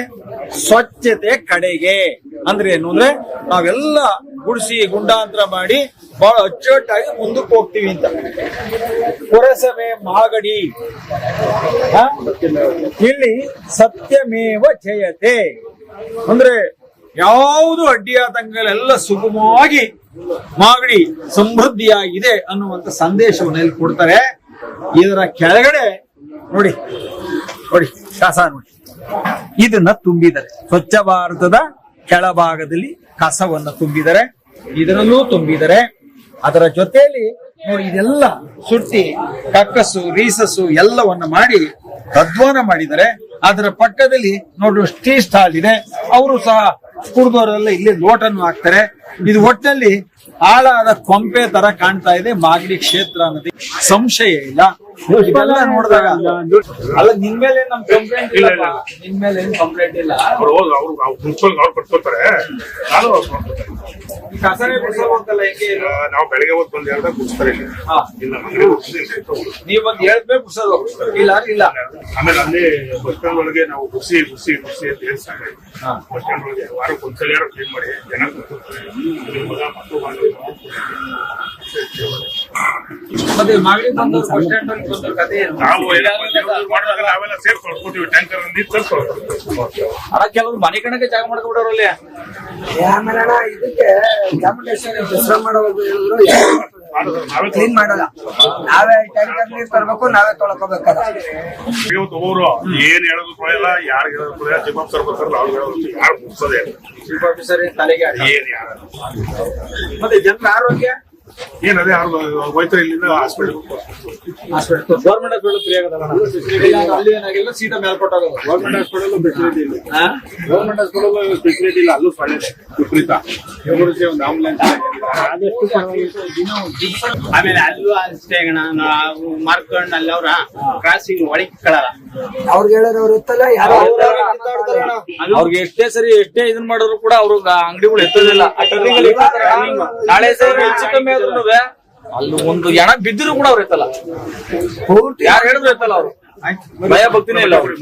ಸ್ವಚ್ಛತೆ ಕಡೆಗೆ ಅಂದ್ರೆ ಏನು ಅಂದ್ರೆ ನಾವೆಲ್ಲ ಗುಡಿಸಿ ಗುಂಡಾಂತರ ಮಾಡಿ ಬಹಳ ಅಚ್ಚುಕಟ್ಟಾಗಿ ಮುಂದಕ್ಕೆ ಹೋಗ್ತೀವಿ ಅಂತ. ಪುರಸಭೆ ಮಾಗಡಿ ಇಲ್ಲಿ ಸತ್ಯಮೇವ ಜಯತೆ ಅಂದ್ರೆ ಯಾವುದು ಅಡ್ಡಿಯಾತಂಕಗಳೆಲ್ಲ ಸುಗಮವಾಗಿ ಮಾಗಡಿ ಸಮೃದ್ಧಿಯಾಗಿದೆ ಅನ್ನುವಂತ ಸಂದೇಶವನ್ನು ಇಲ್ಲಿ ಕೊಡ್ತಾರೆ. ಇದರ ಕೆಳಗಡೆ ನೋಡಿ ನೋಡಿ ಕಸ ನೋಡಿ, ಇದನ್ನ ತುಂಬಿದ್ದಾರೆ. ಸ್ವಚ್ಛ ಭಾರತದ ಕೆಳಭಾಗದಲ್ಲಿ ಕಸವನ್ನ ತುಂಬಿದ್ದಾರೆ, ಇದರಲ್ಲೂ ತುಂಬಿದ್ದಾರೆ. ಅದರ ಜೊತೆಯಲ್ಲಿ ನೋಡಿ ಇದೆಲ್ಲ ಸುಟ್ಟಿ ಕಕ್ಕಸ್ಸು ರೀಸಸ್ಸು ಎಲ್ಲವನ್ನ ಮಾಡಿ ತದ್ವಾನ ಮಾಡಿದ್ದಾರೆ. ಅದರ ಪಕ್ಕದಲ್ಲಿ ನೋಡು ಟೀ ಸ್ಟಾಲ್ ಇದೆ, ಅವರು ಸಹ ಕುಡಿದವರೆಲ್ಲ ಇಲ್ಲಿ ಲೋಟನ್ನು ಹಾಕ್ತಾರೆ. ಇದು ಒಟ್ಟಿನಲ್ಲಿ ಹಾಳಾದ ಕೊಂಪೆ ತರ ಕಾಣ್ತಾ ಇದೆ ಮಾಗಡಿ ಕ್ಷೇತ್ರ ಅನ್ನೋದು ಸಂಶಯ ಇಲ್ಲ. ಇದೆಲ್ಲ ನೋಡಿದಾಗ ಅಲ್ಲ, ನಿನ್ ಮೇಲೆ ನಮ್ ಕಂಪ್ಲೇಂಟ್ ಇಲ್ಲ, ನಿನ್ ಮೇಲೆ ಏನ್ ಕಂಪ್ಲೇಂಟ್ ಇಲ್ಲ. ಕಸನೇ ಬಿಡಿಸೋಲ್ಲ, ಹೆಂಗೆ ನಾವು ಬೆಳಗ್ಗೆ ಹೊತ್ತು ಬಂದು ಹೇಳ್ದಾಗ ಬಿಡಿಸ್ತಾರೆ. ನೀವ್ ಒಂದ್ ಹೇಳ್ಬೇಕು ಬಿಡಿಸೋದು ಇಲ್ಲ ಇಲ್ಲ. ಆಮೇಲೆ ಅಲ್ಲಿ ಬಸ್ ಸ್ಟ್ಯಾಂಡ್ ಒಳಗೆ ನಾವು ಗುಸಿ ಗುಸಿ ಗುಸಿ ಅಂತ ಹೇಳ್ತಾರೆ. ಬಸ್ ಸ್ಟ್ಯಾಂಡ್ ಒಳಗೆ ವಾರಕ್ಕೆ ಒಂದ್ಸಲ ಯಾರು ಕ್ಲೀನ್ ಮಾಡಿ ಜನ ಮತ್ತೆ ಮಾಗಡಿ ಬಂದು ಬಸ್ ಸ್ಟ್ಯಾಂಡ್ ಅಲ್ಲಿ ಬಂದ ಕಥೆ ಏನು? ನಾವು ನಾವೆಲ್ಲ ಸೇರ್ಕೊಳ್ಕೊತೀವಿ, ಟ್ಯಾಂಕರ್ ನೀರು ತರ್ಕೊಳ್ತೀವಿ. ಅಲ್ಲ, ಕೆಲವರು ಮನೆ ಕಣಕ್ಕೆ ಜಾಗ ಮಾಡ್ಕೊಬಿಡೋರಲ್ಲಿ. ಇದಕ್ಕೆ ಕ್ಲೀನ್ ಮಾಡಲ್ಲ, ನಾವೇ ಟ್ಯಾಂಕರ್ ನೀರು ತರಬೇಕು, ನಾವೇ ತೊಳ್ಕೋಬೇಕಲ್ಲ. ಇವತ್ತು ಅವರು ಏನ್ ಹೇಳೋದು ಕೊಡಲ್ಲ, ಯಾರು ಹೇಳೋದು ಕೊಡಲ್ಲ. ಜಿಪ್ ಆಫೀಸರ್ ಬರ್ತಾರಲ್ಲ ಅವ್ರು ಹೇಳೋದು ಯಾರು ಮುಗಿಸೋದೇ ಚೀಫ್ ಆಫೀಸರ್ ತಲೆಗೆ ಏನ್ ಯಾರು. ಮತ್ತೆ ಜನರ ಆರೋಗ್ಯ ಏನ್ ಅದೇ ಯಾರು ಹೋಯ್ತಾರೆ ಇಲ್ಲಿಂದ ಹಾಸ್ಪಿಟಲ್. ಗೌರ್ಮೆಂಟ್ ಹಾಸ್ಪಿಟಲ್ ಫ್ರೀ ಆಗೋದಲ್ಲ, ಅಲ್ಲಿ ಏನಾಗಿಲ್ಲ ಸೀದಾ ಮೇಲ್ಕೊಟ್ಟಾಗೋದು. ಗೌರ್ಮೆಂಟ್ ಹಾಸ್ಪಿಟಲ್ ಫೆಸಿಲಿಟಿ ಇಲ್ಲ, ಗೌರ್ಮೆಂಟ್ ಹಾಸ್ಪಿಟಲ್ ಫೆಸಿಲಿಟಿ ಇಲ್ಲ, ಅಲ್ಲೂ ಸೊಳ್ಳೆ ವಿಪರೀತ. ಎಮರ್ಜೆನ್ಸಿ ಒಂದು ಆಂಬುಲೆನ್ಸ್. ಆಮೇಲೆ ಅಲ್ಲೂ ಅಷ್ಟೇ ಅಣ್ಣ, ನಾವು ಮಾರ್ಕೊಂಡು ಅಲ್ಲಿ ಅವ್ರ ಕ್ರಾಸಿಂಗ್ ಒಳಗಿಕ್ಕಳಲ್ಲ. ಅವ್ರಿಗೆ ಹೇಳೋರು ಅವ್ರು ಇತ್ತಲ್ಲ, ಯಾರು ಅವ್ರಿಗೆ ಎಷ್ಟೇ ಸರಿ ಎಷ್ಟೇ ಇದನ್ ಮಾಡಿದ್ರು ಕೂಡ ಅವ್ರು ಅಂಗಡಿಗಳು ಎತ್ತೋದಿಲ್ಲ. ನಾಳೆ ಸರಿ ಹೆಚ್ಚು ಕಮ್ಮಿ ಆದ್ರೂ ಅಲ್ಲಿ ಒಂದು ಎಣ ಬಿದ್ದರೂ ಕೂಡ ಅವ್ರು ಎತ್ತಲ್ಲ. ಯಾರು ಹೇಳಿದ್ರು ಎತ್ತಲ್ಲ, ಅವ್ರು ಭಯ ಭಕ್ತಿನೇ ಇಲ್ಲ ಅವ್ರು.